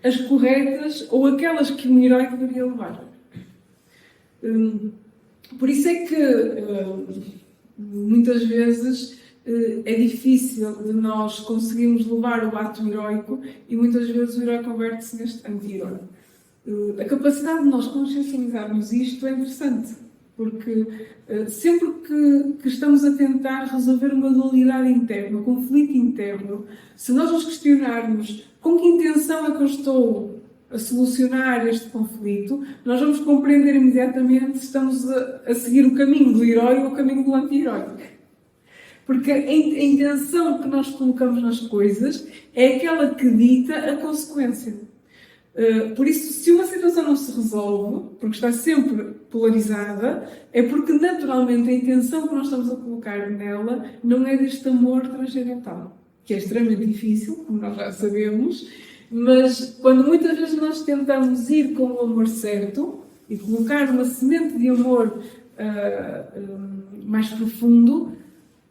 as corretas ou aquelas que um herói deveria levar. Por isso é que muitas vezes é difícil de nós conseguirmos levar o ato heróico e muitas vezes o herói converte-se neste anti-herói. A capacidade de nós consciencializarmos isto é interessante, porque sempre que estamos a tentar resolver uma dualidade interna, um conflito interno, se nós nos questionarmos com que intenção é que eu estou a solucionar este conflito, nós vamos compreender imediatamente se estamos a seguir o caminho do herói ou o caminho do anti-herói. Porque a intenção que nós colocamos nas coisas é aquela que dita a consequência. Por isso, se uma situação não se resolve, porque está sempre polarizada, é porque naturalmente a intenção que nós estamos a colocar nela não é deste amor transcendental, que é extremamente difícil, como nós já sabemos, mas quando muitas vezes nós tentamos ir com o amor certo e colocar uma semente de amor mais profundo,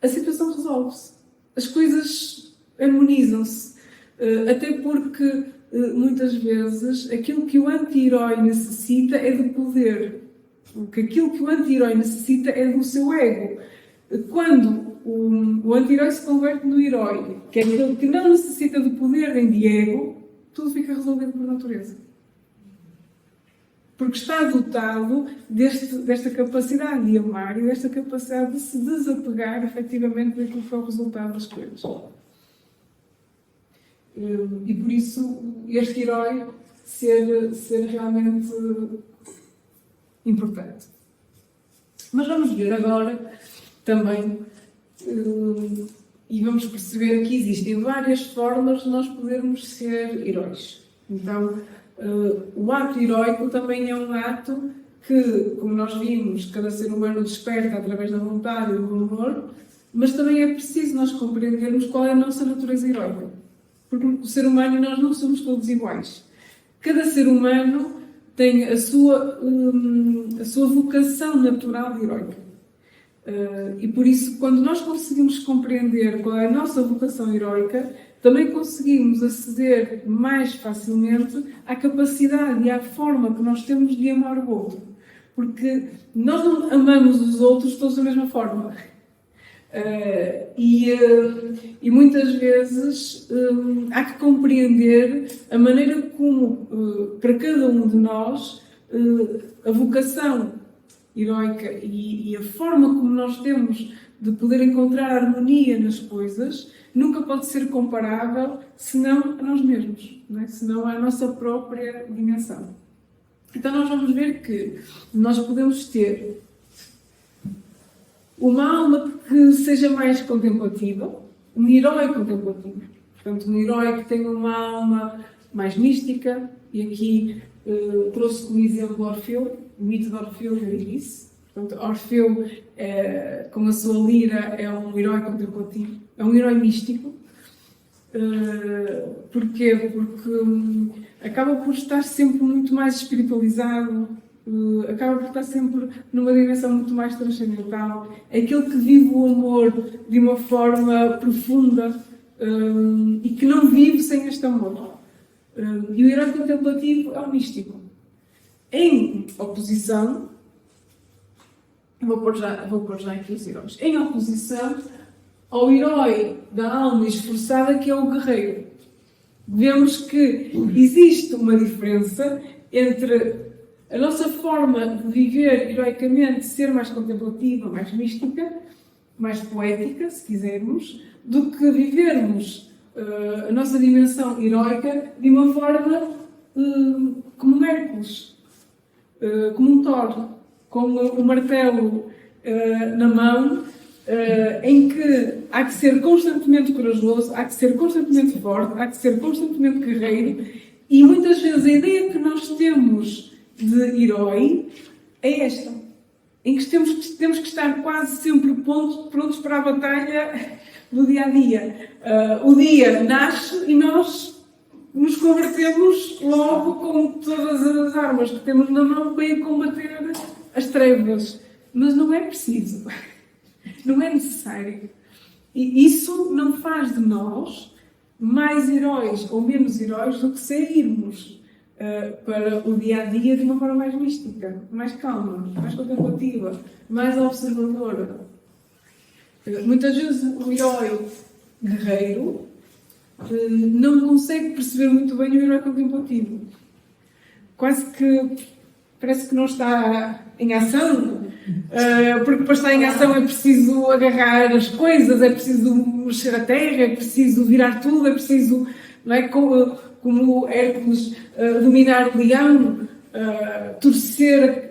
a situação resolve-se. As coisas harmonizam-se. Até porque, muitas vezes, aquilo que o anti-herói necessita é de poder. Porque aquilo que o anti-herói necessita é do seu ego. Quando o anti-herói se converte no herói, que é aquele que não necessita de poder nem de ego, tudo fica resolvido por natureza. Porque está dotado desta capacidade de amar e desta capacidade de se desapegar, efetivamente, daquilo que é o resultado das coisas. E por isso, este herói ser realmente importante. Mas vamos ver agora também, e vamos perceber que existem várias formas de nós podermos ser heróis. Então, o ato heróico também é um ato que, como nós vimos, cada ser humano desperta através da vontade e do amor, mas também é preciso nós compreendermos qual é a nossa natureza heróica. Porque o ser humano e nós não somos todos iguais. Cada ser humano tem a sua vocação natural de heróica. E por isso, quando nós conseguimos compreender qual é a nossa vocação heróica, também conseguimos aceder mais facilmente à capacidade e à forma que nós temos de amar o outro. Porque nós não amamos os outros todos da mesma forma. E muitas vezes há que compreender a maneira como, para cada um de nós, a vocação heroica e a forma como nós temos de poder encontrar harmonia nas coisas nunca pode ser comparável senão a nós mesmos, não é? Senão à nossa própria dimensão. Então nós vamos ver que nós podemos ter uma alma que seja mais contemplativa, um herói contemplativo. Portanto, um herói que tenha uma alma mais mística, e aqui trouxe como exemplo Orfeu, o mito de Orfeu e Eurídice. Portanto, Orfeu, com a sua lira, é um herói contemplativo, é um herói místico. Porquê? Porque acaba por estar sempre muito mais espiritualizado, acaba por estar sempre numa dimensão muito mais transcendental. É aquele que vive o amor de uma forma profunda e que não vive sem este amor. E o herói contemplativo é o místico. Em oposição, vou pôr já aqui os heróis, em oposição ao herói da alma esforçada que é o guerreiro. Vemos que existe uma diferença entre a nossa forma de viver heroicamente, ser mais contemplativa, mais mística, mais poética, se quisermos, do que vivermos a nossa dimensão heroica de uma forma como Hércules, como um Thor, com o martelo na mão, em que há que ser constantemente corajoso, há que ser constantemente forte, há que ser constantemente guerreiro, e muitas vezes a ideia que nós temos de herói é esta, em que temos que estar quase sempre prontos para a batalha do dia-a-dia. O dia nasce e nós nos convertemos logo com todas as armas que temos na mão para ir combater as trevas. Mas não é preciso. Não é necessário. E isso não faz de nós mais heróis ou menos heróis do que sairmos para o dia-a-dia de uma forma mais mística, mais calma, mais contemplativa, mais observadora. Muitas vezes o herói guerreiro não consegue perceber muito bem o herói contemplativo. Quase que parece que não está em ação, porque para estar em ação é preciso agarrar as coisas, é preciso mexer a terra, é preciso virar tudo, é preciso, não é, como Hércules dominar o leão, torcer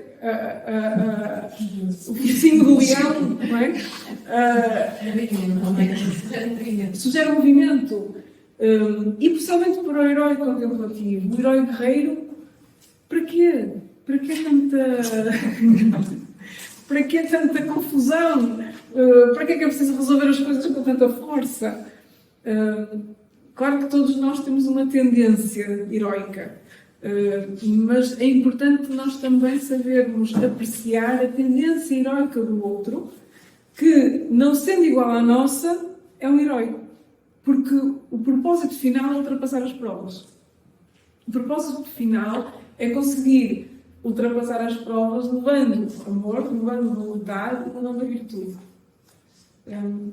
o focinho do leão, não é? Sugerir movimento. E principalmente para o herói contemplativo, o herói guerreiro, para quê? Para que tanta confusão? Para que é preciso resolver as coisas com tanta força? Claro que todos nós temos uma tendência heroica, mas é importante nós também sabermos apreciar a tendência heroica do outro, que, não sendo igual à nossa, é um herói. Porque o propósito final é ultrapassar as provas. O propósito final é conseguir ultrapassar as provas levando amor, levando vontade, levando a virtude.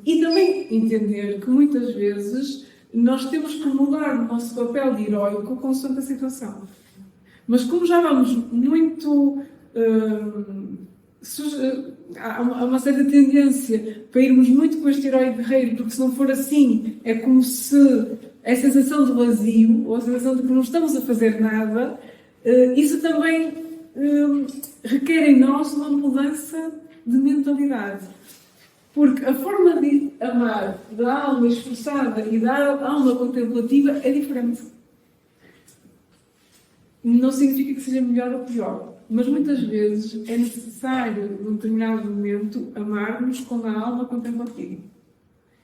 E também entender que muitas vezes nós temos que mudar o nosso papel de heróico consoante a situação. Mas como já vamos muito... há uma certa tendência para irmos muito com este herói guerreiro, porque se não for assim, é como se a sensação de vazio, ou a sensação de que não estamos a fazer nada, isso também requer em nós uma mudança de mentalidade. Porque a forma de amar da alma esforçada e da alma contemplativa é diferente. Não significa que seja melhor ou pior, mas muitas vezes é necessário, num determinado momento, amarmos com a alma contemplativa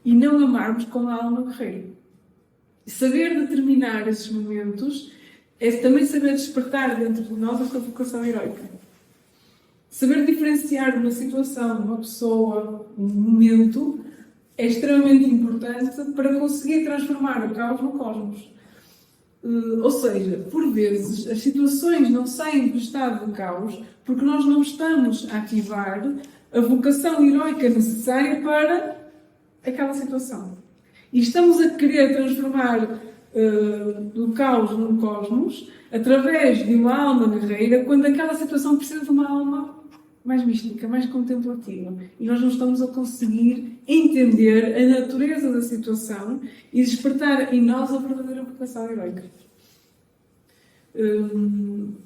e não amarmos com a alma guerreira. Saber determinar esses momentos é também saber despertar dentro de nós esta vocação heroica. Saber diferenciar uma situação, uma pessoa, um momento, é extremamente importante para conseguir transformar o caos no cosmos. Ou seja, por vezes, as situações não saem do estado de caos porque nós não estamos a ativar a vocação heroica necessária para aquela situação. E estamos a querer transformar o caos no cosmos através de uma alma guerreira quando aquela situação precisa de uma alma mais mística, mais contemplativa. E nós não estamos a conseguir entender a natureza da situação e despertar em nós a verdadeira vocação heroica.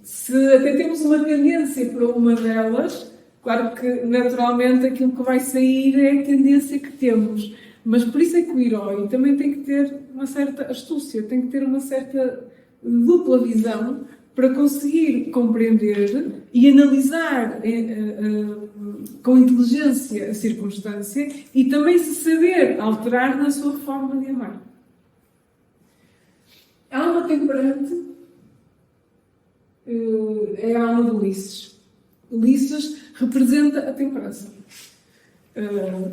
Se até temos uma tendência para uma delas, claro que naturalmente aquilo que vai sair é a tendência que temos. Mas por isso é que o herói também tem que ter uma certa astúcia, tem que ter uma certa dupla visão para conseguir compreender e analisar com inteligência a circunstância e também se saber alterar na sua forma de amar. A alma temperante é a alma de Ulisses. Ulisses representa a temperança,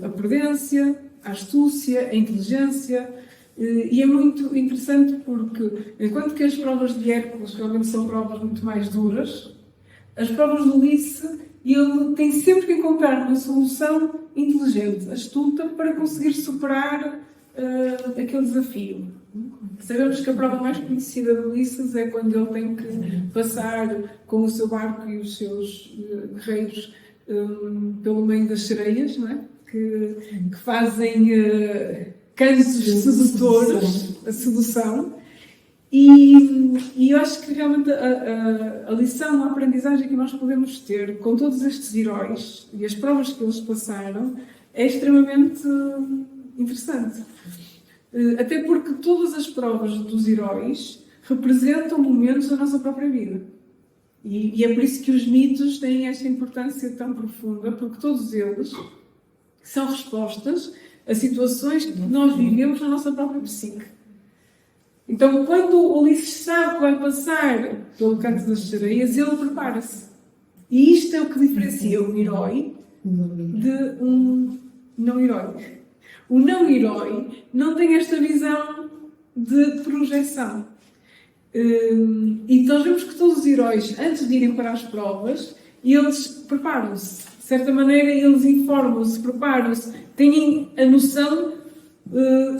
a prudência, a astúcia, a inteligência. E é muito interessante porque, enquanto que as provas de Hércules realmente são provas muito mais duras, as provas de Ulisses, ele tem sempre que encontrar uma solução inteligente, astuta, para conseguir superar aquele desafio. Sabemos que a prova mais conhecida de Ulisses é quando ele tem que passar com o seu barco e os seus guerreiros pelo meio das sereias, não é? que fazem cantos sedutores, a sedução. E eu acho que realmente a lição, a aprendizagem que nós podemos ter com todos estes heróis e as provas que eles passaram é extremamente interessante. Até porque todas as provas dos heróis representam momentos da nossa própria vida. E é por isso que os mitos têm esta importância tão profunda, porque todos eles são respostas a situações que nós vivemos na nossa própria psique. Então, quando o Ulisses sabe que vai passar pelo canto das sereias, ele prepara-se. E isto é o que diferencia um herói de um não-herói. O não-herói não tem esta visão de projeção. E nós vemos que todos os heróis, antes de irem para as provas, eles preparam-se. De certa maneira, eles informam-se, preparam-se, têm a noção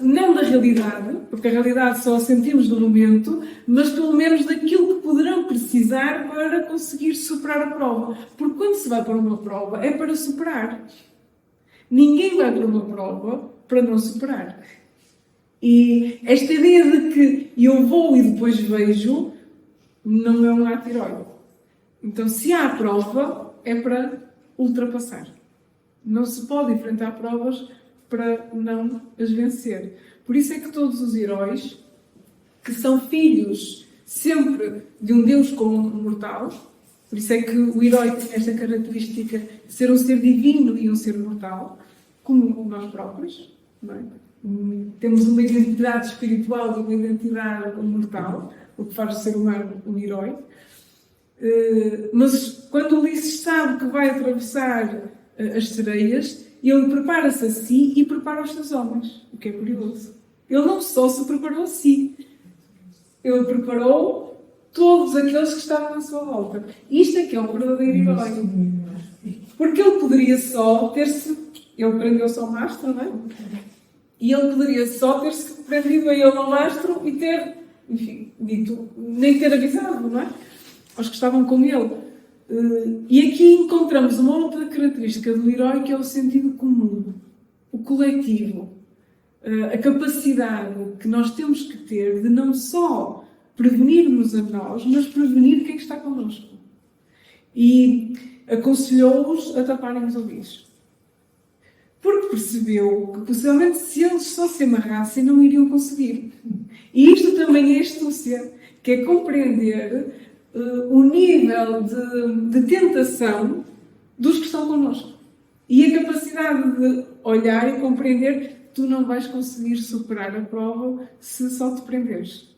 não da realidade, porque a realidade só a sentimos no momento, mas pelo menos daquilo que poderão precisar para conseguir superar a prova. Porque quando se vai para uma prova, é para superar. Ninguém vai para uma prova para não superar. E esta ideia de que eu vou e depois vejo, não é um ato heróico. Então, se há prova, é para ultrapassar. Não se pode enfrentar provas para não as vencer. Por isso é que todos os heróis, que são filhos sempre de um Deus como um mortal, por isso é que o herói tem esta característica de ser um ser divino e um ser mortal, como nós próprios, não é? Temos uma identidade espiritual e uma identidade mortal, o que faz o ser humano um herói. Mas quando Ulisses sabe que vai atravessar as sereias, ele prepara-se a si e prepara os seus homens, o que é curioso. Ele não só se preparou a si, ele preparou todos aqueles que estavam à sua volta. Isto é que é um verdadeiro herói. Porque ele poderia só ter-se... Ele prendeu-se ao mastro, não é? E ele poderia só ter-se prendido a ele ao mastro e ter, enfim, dito, nem ter avisado, não é? Aos que estavam com ele. E aqui encontramos uma outra característica do herói, que é o sentido comum, o coletivo, a capacidade que nós temos que ter de não só prevenir-nos a nós, mas prevenir quem está connosco. E aconselhou-os a taparem os ouvidos. Porque percebeu que, possivelmente, se eles só se amarrassem, não iriam conseguir. E isto também é astúcia, que é compreender o nível de tentação dos que estão connosco. E a capacidade de olhar e compreender que tu não vais conseguir superar a prova se só te prenderes.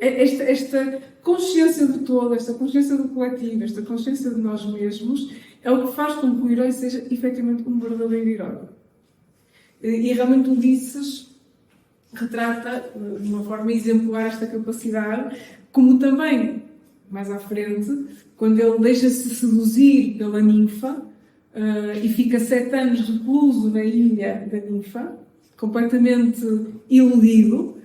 Esta consciência do todo, esta consciência do coletivo, esta consciência de nós mesmos, é o que faz com que o herói seja efetivamente um verdadeiro herói. E realmente Ulisses retrata de uma forma exemplar esta capacidade, como também, mais à frente, quando ele deixa-se seduzir pela ninfa e fica 7 anos recluso na ilha da ninfa, completamente iludido,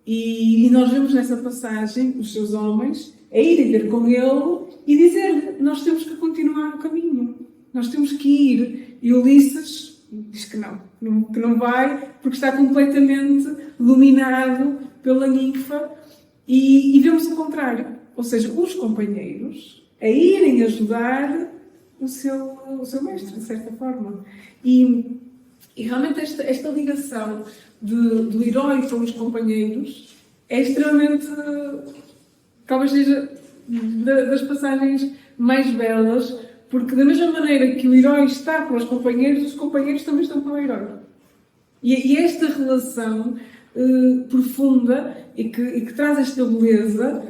e nós vemos nessa passagem os seus homens a irem ter com ele e dizer-lhe: nós temos que continuar o caminho, nós temos que ir. E Ulisses diz que não vai, porque está completamente dominado pela ninfa, e vemos o contrário, ou seja, os companheiros a irem ajudar o seu mestre, de certa forma. E realmente esta ligação do herói com os companheiros é extremamente, talvez seja das passagens mais belas, porque da mesma maneira que o herói está com os companheiros também estão com o herói. E esta relação profunda e que traz esta beleza,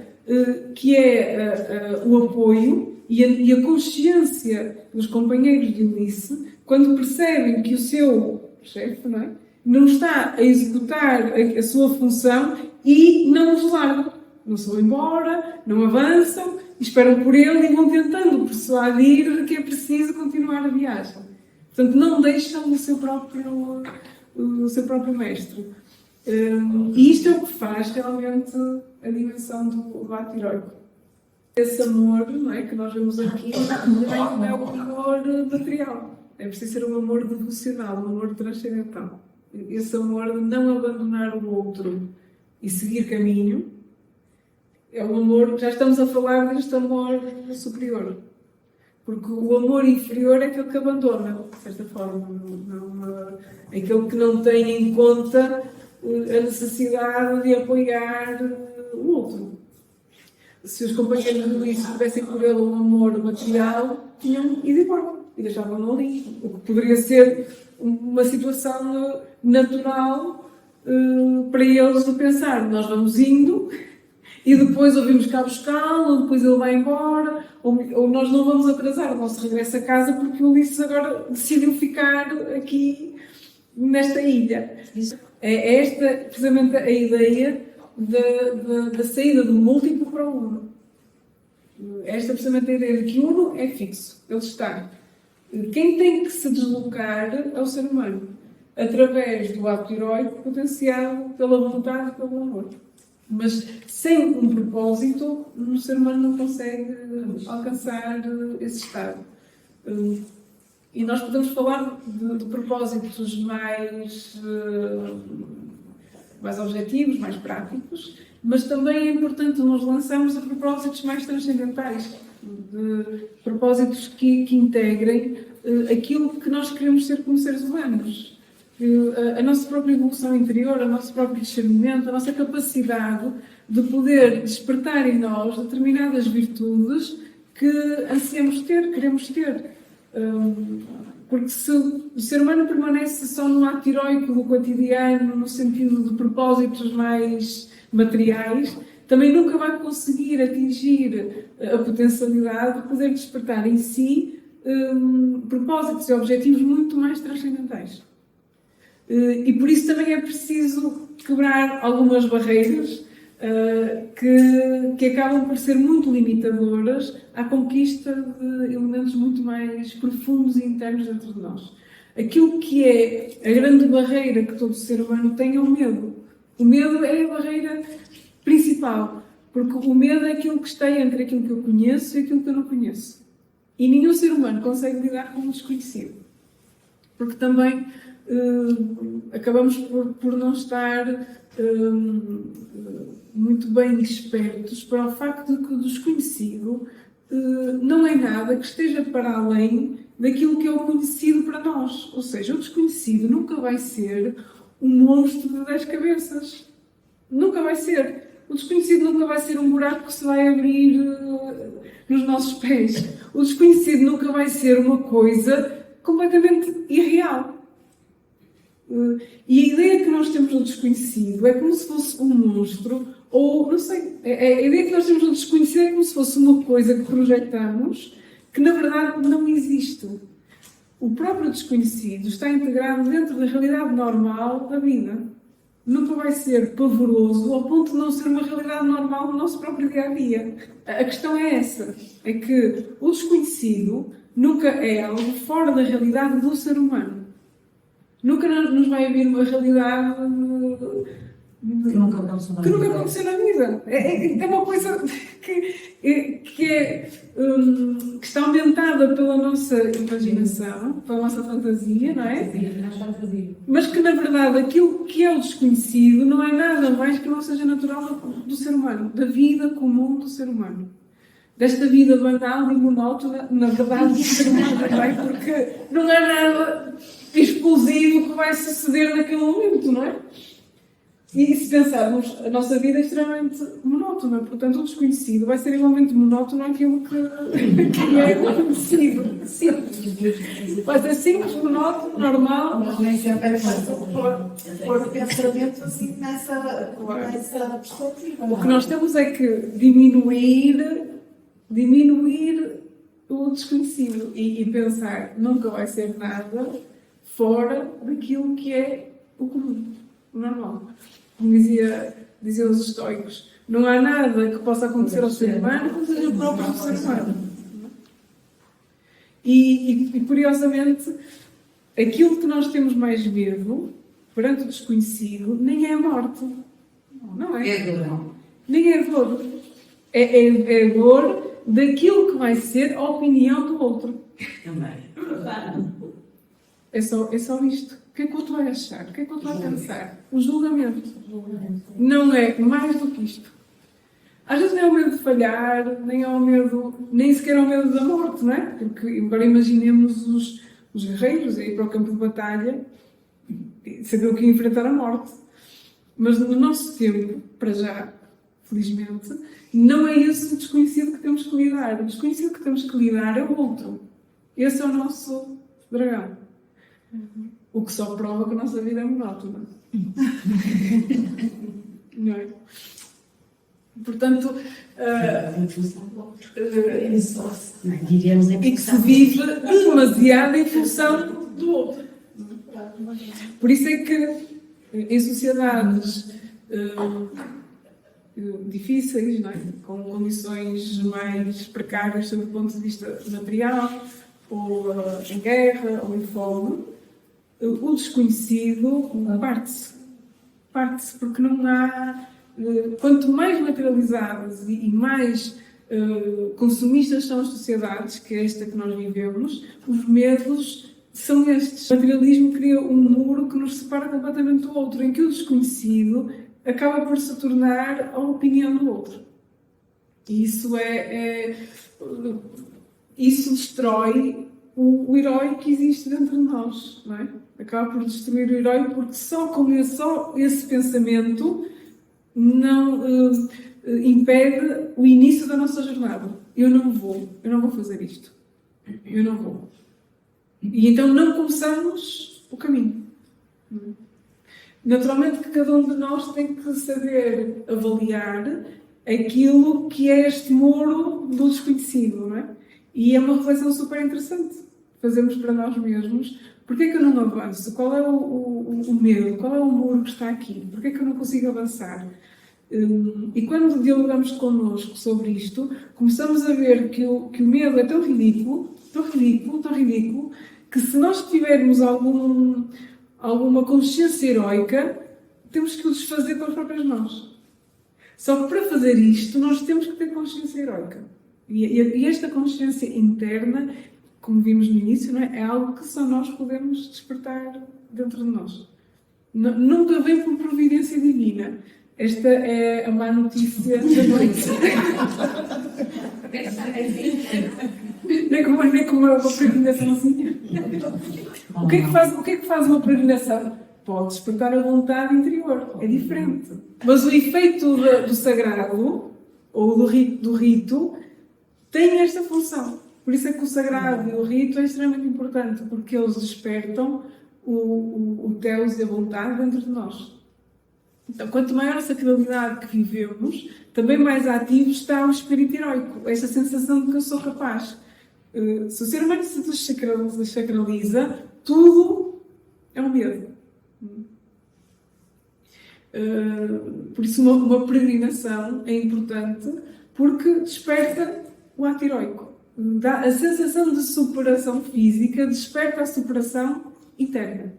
que é o apoio e a consciência dos companheiros de Ulisses, quando percebem que o seu chefe não está a executar a sua função e não os largam. Não se vão embora, não avançam, esperam por ele e vão tentando persuadir que é preciso continuar a viagem. Portanto, não deixam o seu próprio mestre. E isto é o que faz realmente a dimensão do ato heroico. Esse amor, que nós vemos aqui, não é o amor material. É preciso ser um amor devocional, um amor transcendental. Esse amor de não abandonar o outro e seguir caminho é um amor, já estamos a falar deste amor superior. Porque o amor inferior é aquele que abandona, de certa forma. Aquele que não tem em conta a necessidade de apoiar o outro. Se os companheiros de Ulisses tivessem por ele um amor material, tinham ido embora e deixavam-no ali. O que poderia ser uma situação natural para eles de pensar: nós vamos indo e depois ouvimos cá buscá-lo, ou depois ele vai embora, ou nós não vamos atrasar o nosso regresso a casa porque o Ulisses agora decidiu ficar aqui nesta ilha. É esta precisamente a ideia da saída do múltiplo para o uno. Esta precisamente a ideia de que o uno é fixo, ele está. Quem tem que se deslocar é o ser humano, através do ato heróico potenciado pela vontade e pelo amor. Mas sem um propósito, o ser humano não consegue alcançar esse estado. E nós podemos falar de propósitos mais objetivos, mais práticos, mas também é importante nos lançarmos a propósitos mais transcendentais, de propósitos que integrem aquilo que nós queremos ser como seres humanos. A nossa própria evolução interior, o nosso próprio discernimento, a nossa capacidade de poder despertar em nós determinadas virtudes que ansiamos ter, queremos ter. Porque se o ser humano permanece só no ato heroico do cotidiano, no sentido de propósitos mais materiais, também nunca vai conseguir atingir a potencialidade de poder despertar em si propósitos e objetivos muito mais transcendentais. E por isso também é preciso quebrar algumas barreiras que acabam por ser muito limitadoras à conquista de elementos muito mais profundos e internos dentro de nós. Aquilo que é a grande barreira que todo ser humano tem é o medo. O medo é a barreira principal, porque o medo é aquilo que está entre aquilo que eu conheço e aquilo que eu não conheço. E nenhum ser humano consegue lidar com o desconhecido. Porque também acabamos por não estar muito bem despertos para o facto de que o desconhecido não é nada que esteja para além daquilo que é o conhecido para nós. Ou seja, o desconhecido nunca vai ser um monstro de 10 cabeças. Nunca vai ser. O desconhecido nunca vai ser um buraco que se vai abrir nos nossos pés. O desconhecido nunca vai ser uma coisa completamente irreal. E a ideia que nós temos do desconhecido é como se fosse um monstro, ou, não sei, a ideia que nós temos do desconhecido é como se fosse uma coisa que projetamos, que na verdade não existe. o próprio desconhecido está integrado dentro da realidade normal da vida. Nunca vai ser pavoroso ao ponto de não ser uma realidade normal no nosso próprio dia-a-dia. A questão é essa, é que o desconhecido nunca é algo fora da realidade do ser humano. Nunca nos vai vir uma realidade Que nunca aconteceu na vida. É uma coisa que está aumentada pela nossa imaginação, pela nossa fantasia, não é? Mas que, na verdade, aquilo que é o desconhecido não é nada mais que não seja natural do ser humano, da vida comum do ser humano. Desta vida banal e monótona, na verdade, do ser humano, não é? Porque não é nada explosivo que vai suceder naquele momento, não é? E se pensarmos, a nossa vida é extremamente monótona, portanto o desconhecido vai ser igualmente monótono àquilo que é o conhecido. Simples. Vai ser simples, monótono, normal. Mas nem sempre é fácil pôr o pensamento assim nessa perspectiva. O que nós temos é que diminuir o desconhecido e pensar nunca vai ser nada fora daquilo que é o comum, o normal. Como diziam os estoicos, não há nada que possa acontecer ao ser humano que não seja próprio do ser humano. E curiosamente, aquilo que nós temos mais medo perante o desconhecido nem é a morte. Não é? É dor. Nem é dor. É dor daquilo que vai ser a opinião do outro. Também. É só isto. O que é que o outro vai achar? O que é que o outro vai pensar? O julgamento. Não é mais do que isto. Às vezes não é o medo de falhar, nem sequer é o medo da morte, não é? Porque, embora imaginemos os guerreiros a ir para o campo de batalha e saber o que é enfrentar a morte. Mas no nosso tempo, para já, felizmente, não é esse o desconhecido que temos que lidar. O desconhecido que temos que lidar é o outro. Esse é o nosso dragão. O que só prova que a nossa vida é monótona. Não é? Portanto, e que se vive demasiado em função do outro. Por isso é que em sociedades difíceis, não é? Com condições mais precárias sob o ponto de vista material, ou em guerra, ou em fome, o desconhecido parte-se porque não há. Quanto mais materializadas e mais consumistas são as sociedades, que é esta que nós vivemos, os medos são estes. O materialismo cria um muro que nos separa completamente do outro, em que o desconhecido acaba por se tornar a opinião do outro. E isso isso destrói o herói que existe dentro de nós, não é? Acaba por destruir o herói porque só esse pensamento não impede o início da nossa jornada. Eu não vou fazer isto. Eu não vou. E então não começamos o caminho. Naturalmente que cada um de nós tem que saber avaliar aquilo que é este muro do desconhecido, não é? E é uma reflexão super interessante. Fazemos para nós mesmos. Porquê é que eu não avanço? Qual é o medo? Qual é o muro que está aqui? Porquê é que eu não consigo avançar? E quando dialogamos connosco sobre isto, começamos a ver que o medo é tão ridículo, que se nós tivermos alguma consciência heroica, temos que o desfazer com as próprias mãos. Só que para fazer isto, nós temos que ter consciência heroica. E esta consciência interna, como vimos no início, não é algo que só nós podemos despertar dentro de nós. Nunca vem por providência divina. Esta é a má notícia da noite. Nem como uma peregrinação assim. O que é que faz uma peregrinação? Pode despertar a vontade interior. É diferente. Mas o efeito do sagrado, ou do rito, tem esta função. Por isso é que o sagrado e o rito é extremamente importante, porque eles despertam o Deus e a vontade dentro de nós. Então, quanto maior a sacralidade que vivemos, também mais ativo está o espírito heroico, esta sensação de que eu sou capaz. Se o ser humano se desacraliza, tudo é um medo. Por isso, uma peregrinação é importante porque desperta o ato heroico. Dá a sensação de superação física, desperta a superação interna.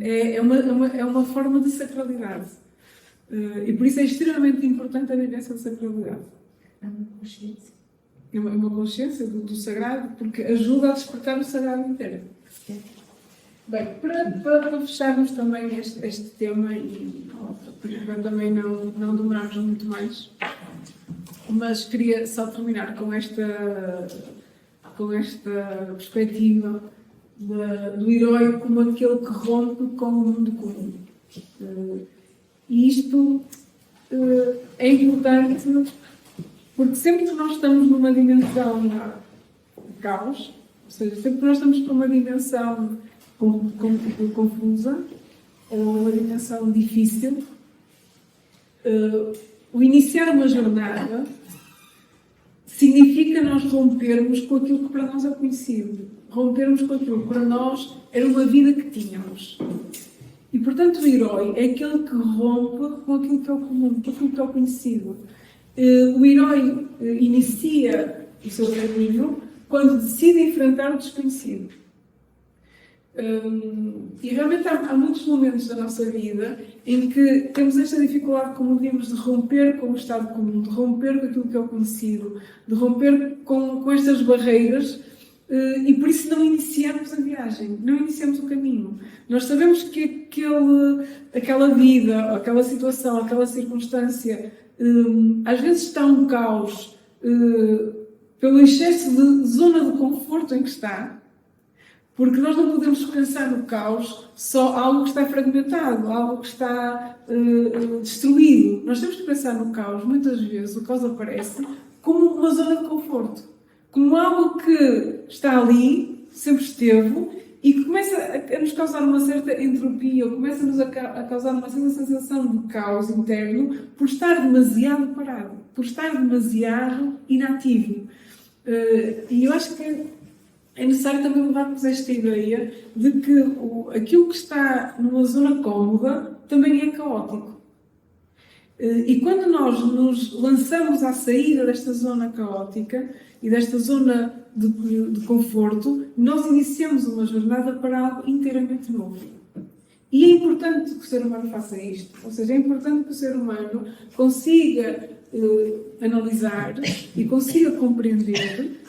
É uma forma de sacralidade. E por isso é extremamente importante a vivência da sacralidade. É uma consciência. É uma consciência do sagrado, porque ajuda a despertar o sagrado interno. Bem, para fecharmos também este tema e para também não demorarmos muito mais, mas queria só terminar com esta perspectiva do herói como aquele que rompe com o mundo comum. E isto é importante porque sempre que nós estamos numa dimensão de caos, ou seja, sempre que nós estamos numa dimensão confusa ou uma dimensão difícil, o iniciar uma jornada significa nós rompermos com aquilo que para nós é conhecido, rompermos com aquilo que para nós era uma vida que tínhamos. E, portanto, o herói é aquele que rompe com aquilo que é o comum, com aquilo que é o conhecido. O herói inicia o seu caminho quando decide enfrentar o desconhecido. E realmente há muitos momentos da nossa vida em que temos esta dificuldade, como vimos, de romper com o estado comum, de romper com aquilo que é o conhecido, de romper com estas barreiras, e por isso não iniciamos a viagem, não iniciamos o caminho. Nós sabemos que aquela vida, aquela situação, aquela circunstância, às vezes está um caos pelo excesso de zona de conforto em que está. Porque nós não podemos pensar no caos só algo que está fragmentado, algo que está destruído. Nós temos que pensar no caos, muitas vezes o caos aparece como uma zona de conforto. Como algo que está ali, sempre esteve, e que começa a nos causar uma certa entropia, ou começa-nos a causar uma certa sensação de caos interno por estar demasiado parado, por estar demasiado inativo. E eu acho que é necessário também levarmos esta ideia de que aquilo que está numa zona cómoda também é caótico. E quando nós nos lançamos à saída desta zona caótica e desta zona de conforto, nós iniciamos uma jornada para algo inteiramente novo. E é importante que o ser humano faça isto. Ou seja, é importante que o ser humano consiga analisar e consiga compreender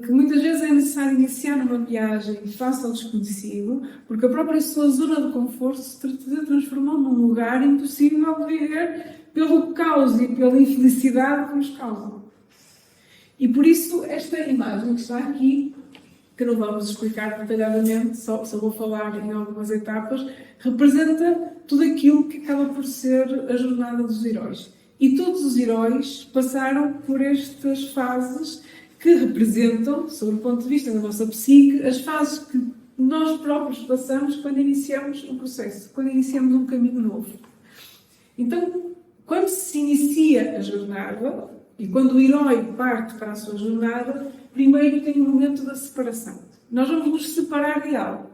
que muitas vezes é necessário iniciar uma viagem face ao desconhecido, porque a própria sua zona de conforto se transformou num lugar impossível de viver pelo caos e pela infelicidade que nos causam. E por isso esta imagem que está aqui, que não vamos explicar detalhadamente, só vou falar em algumas etapas, representa tudo aquilo que acaba por ser a jornada dos heróis. E todos os heróis passaram por estas fases que representam, sob o ponto de vista da nossa psique, as fases que nós próprios passamos quando iniciamos um processo, quando iniciamos um caminho novo. Então, quando se inicia a jornada, e quando o herói parte para a sua jornada, primeiro tem o momento da separação. Nós vamos nos separar de algo.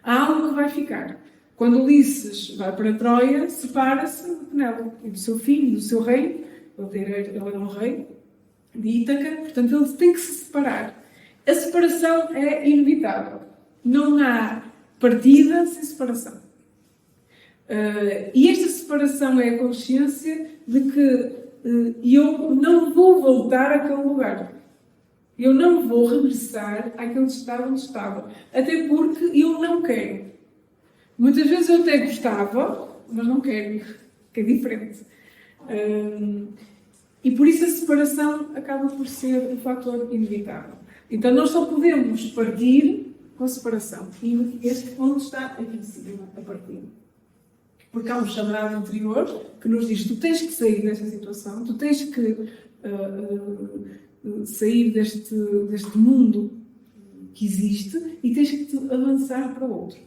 Há algo que vai ficar. Quando Ulisses vai para Troia, separa-se de Penélope e do seu filho, do seu rei. Ele era um rei de Ítaca, portanto ele tem que se separar. A separação é inevitável. Não há partida sem separação. E esta separação é a consciência de que eu não vou voltar àquele lugar. Eu não vou regressar àquele estado onde estava. Até porque eu não quero. Muitas vezes eu até gostava, mas não quero, que é diferente. E por isso a separação acaba por ser um fator inevitável. Então nós só podemos partir com a separação. E este ponto está aqui em cima, a partir. Porque há um chamado anterior que nos diz: tu tens que sair desta situação, tu tens que sair deste mundo que existe e tens que avançar para outro.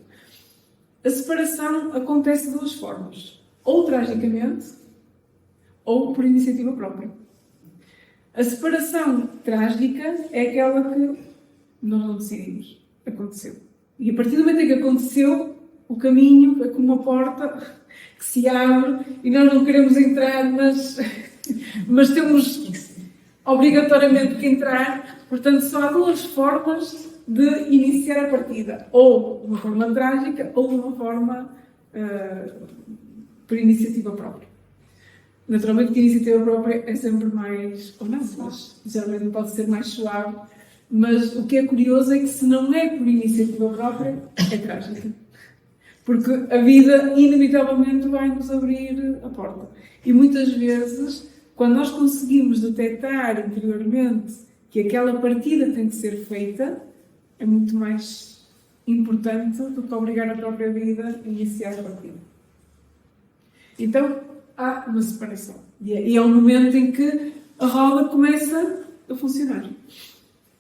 A separação acontece de duas formas: ou tragicamente, ou por iniciativa própria. A separação trágica é aquela que nós não decidimos. Aconteceu. E a partir do momento em que aconteceu, o caminho é como uma porta que se abre e nós não queremos entrar, mas temos obrigatoriamente que entrar. Portanto, só há duas formas de iniciar a partida. Ou de uma forma trágica ou de uma forma por iniciativa própria. Naturalmente que a iniciativa própria é sempre mais, ou não, mas geralmente pode ser mais suave, mas o que é curioso é que se não é por iniciativa própria, é trágica. Porque a vida inevitavelmente vai nos abrir a porta. E muitas vezes, quando nós conseguimos detectar interiormente que aquela partida tem que ser feita, é muito mais importante do que obrigar a própria vida a iniciar a partida. Então, há uma separação. E é um momento em que a roda começa a funcionar.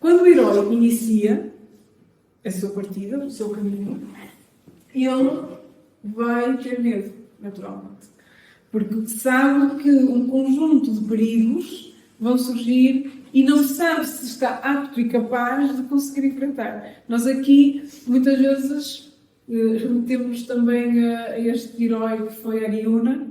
Quando o herói inicia a sua partida, o seu caminho, ele vai ter medo, naturalmente. Porque sabe que um conjunto de perigos vão surgir e não sabe se está apto e capaz de conseguir enfrentar. Nós aqui, muitas vezes, remetemos também a este herói que foi Ariuna,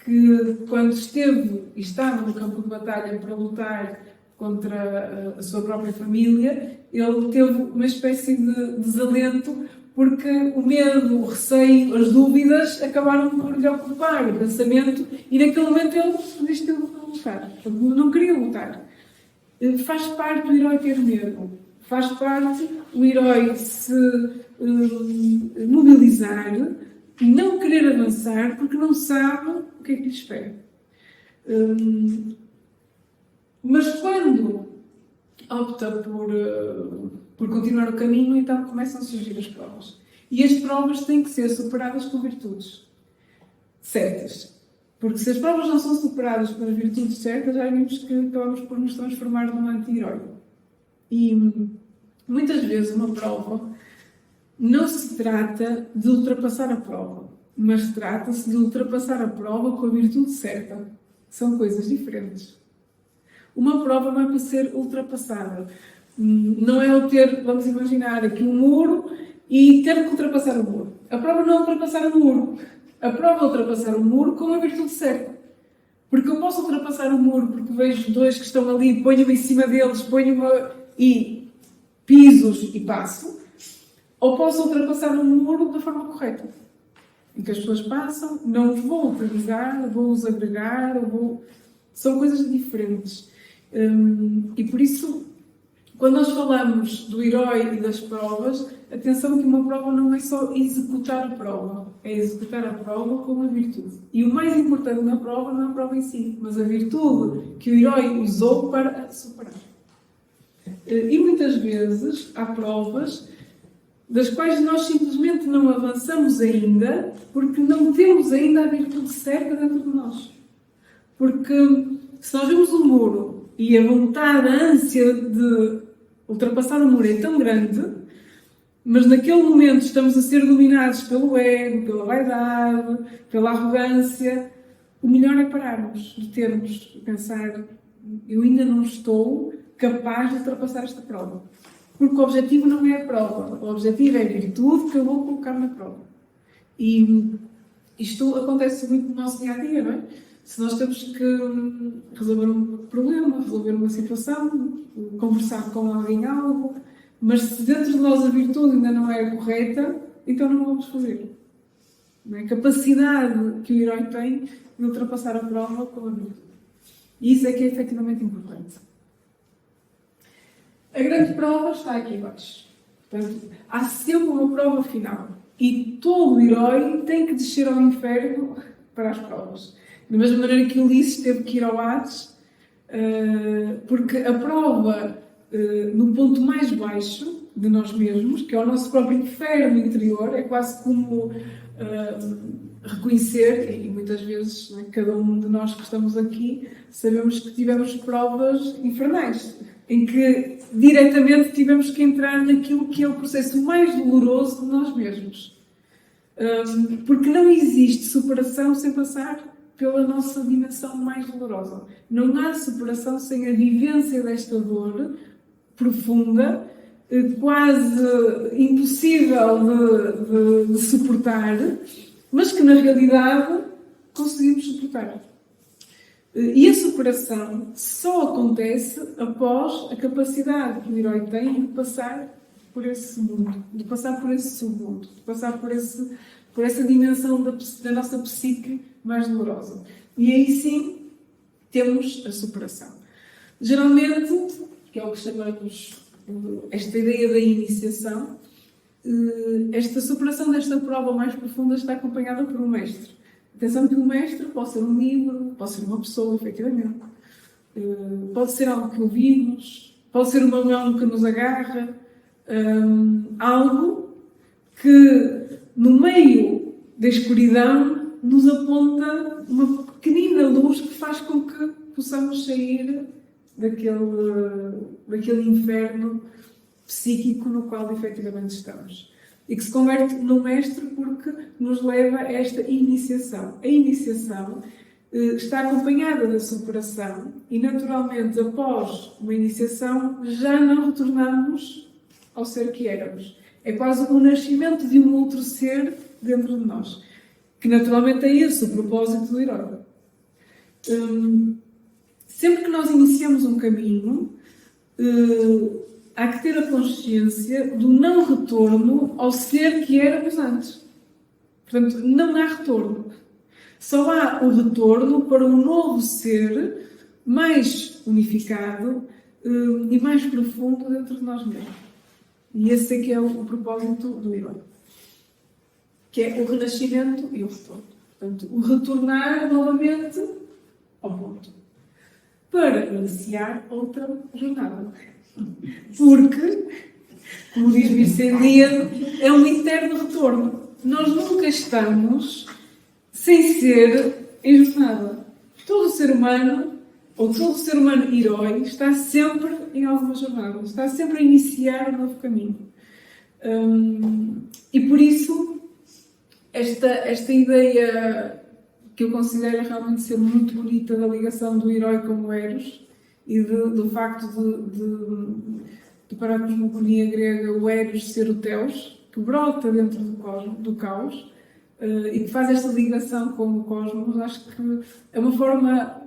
que quando esteve e estava no campo de batalha para lutar contra a sua própria família, ele teve uma espécie de desalento porque o medo, o receio, as dúvidas acabaram por lhe ocupar o pensamento e naquele momento ele desistiu de lutar. Não queria lutar. Faz parte do herói ter medo. Faz parte o herói se mobilizar e não querer avançar porque não sabe o que é que lhe espera. Mas quando opta por continuar o caminho, então começam a surgir as provas. E as provas têm que ser superadas com virtudes certas. Porque se as provas não são superadas com as virtudes certas, já vimos que acabamos por nos transformar num anti-herói. E muitas vezes uma prova não se trata de ultrapassar a prova, mas trata-se de ultrapassar a prova com a virtude certa. São coisas diferentes. Uma prova não é para ser ultrapassada. Não é o ter, vamos imaginar, aqui um muro e ter que ultrapassar o muro. A prova não é ultrapassar o muro. A prova é ultrapassar o muro com a virtude certa. Porque eu posso ultrapassar o muro porque vejo dois que estão ali, ponho-me em cima deles, e pisos e passo. Ou posso ultrapassar o muro da forma correta. Em que as pessoas passam, não os vou utilizar, vou-os agregar, são coisas diferentes. E por isso, quando nós falamos do herói e das provas, atenção que uma prova não é só executar a prova, é executar a prova com a virtude. E o mais importante na prova não é a prova em si, mas a virtude que o herói usou para superar. E muitas vezes há provas das quais nós simplesmente não avançamos ainda porque não temos ainda a virtude certa dentro de nós. Porque se nós vemos um muro e a vontade, a ânsia de ultrapassar o muro é tão grande, mas naquele momento estamos a ser dominados pelo ego, pela vaidade, pela arrogância, o melhor é pararmos, determos, pensar, eu ainda não estou capaz de ultrapassar esta prova. Porque o objetivo não é a prova, o objetivo é a virtude que eu vou colocar na prova. E isto acontece muito no nosso dia-a-dia, não é? Se nós temos que resolver um problema, resolver uma situação, conversar com alguém algo, mas se dentro de nós a virtude ainda não é correta, então não vamos fazer. Não é? A capacidade que o herói tem de ultrapassar a prova com a virtude. E isso é que é efetivamente importante. A grande prova está aqui abaixo. Portanto, há sempre uma prova final. E todo herói tem que descer ao inferno para as provas. Da mesma maneira que Ulisses teve que ir ao Hades, porque a prova, no ponto mais baixo de nós mesmos, que é o nosso próprio inferno interior, é quase como reconhecer, e muitas vezes, né, cada um de nós que estamos aqui, sabemos que tivemos provas infernais, em que diretamente tivemos que entrar naquilo que é o processo mais doloroso de nós mesmos. Porque não existe superação sem passar pela nossa dimensão mais dolorosa. Não há superação sem a vivência desta dor profunda, quase impossível de suportar, mas que na realidade conseguimos suportar. E a superação só acontece após a capacidade que o herói tem de passar por esse mundo, de passar por esse submundo, de passar por essa dimensão da nossa psique mais dolorosa. E aí sim temos a superação. Geralmente, que é o que chamamos esta ideia da iniciação, esta superação desta prova mais profunda está acompanhada por um mestre. Atenção que o mestre pode ser um livro, pode ser uma pessoa, efetivamente. Pode ser algo que ouvimos, pode ser uma mão que nos agarra, algo que, no meio da escuridão, nos aponta uma pequenina luz que faz com que possamos sair daquele inferno psíquico no qual efetivamente estamos. E que se converte no mestre porque nos leva a esta iniciação. A iniciação está acompanhada da superação e, naturalmente, após uma iniciação, já não retornamos ao ser que éramos. É quase o nascimento de um outro ser dentro de nós. Que, naturalmente, é esse o propósito do herói. Sempre que nós iniciamos um caminho, há que ter a consciência do não retorno ao ser que éramos antes. Portanto, não há retorno. Só há o retorno para um novo ser mais unificado e mais profundo dentro de nós mesmos. E esse é que é o propósito do herói. Que é o renascimento e o retorno. Portanto, o retornar novamente ao ponto. Para iniciar outra jornada. Porque, como diz Vicente Dias, é um eterno retorno. Nós nunca estamos sem ser em jornada. Todo ser humano, ou todo ser humano herói, está sempre em alguma jornada. Está sempre a iniciar um novo caminho. E por isso, esta ideia que eu considero realmente ser muito bonita da ligação do herói com o Eros e do facto de para a cosmogonia grega o Eros ser o Theos, que brota dentro do caos e que faz esta ligação com o cosmos, acho que é uma forma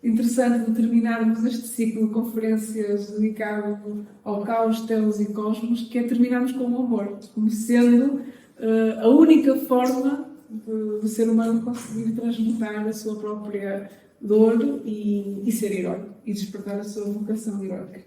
interessante de terminarmos este ciclo de conferências dedicado ao caos, Theos e cosmos, que é terminarmos com o amor, como sendo a única forma do ser humano conseguir transmutar a sua própria dor e ser herói, e despertar a sua vocação heróica.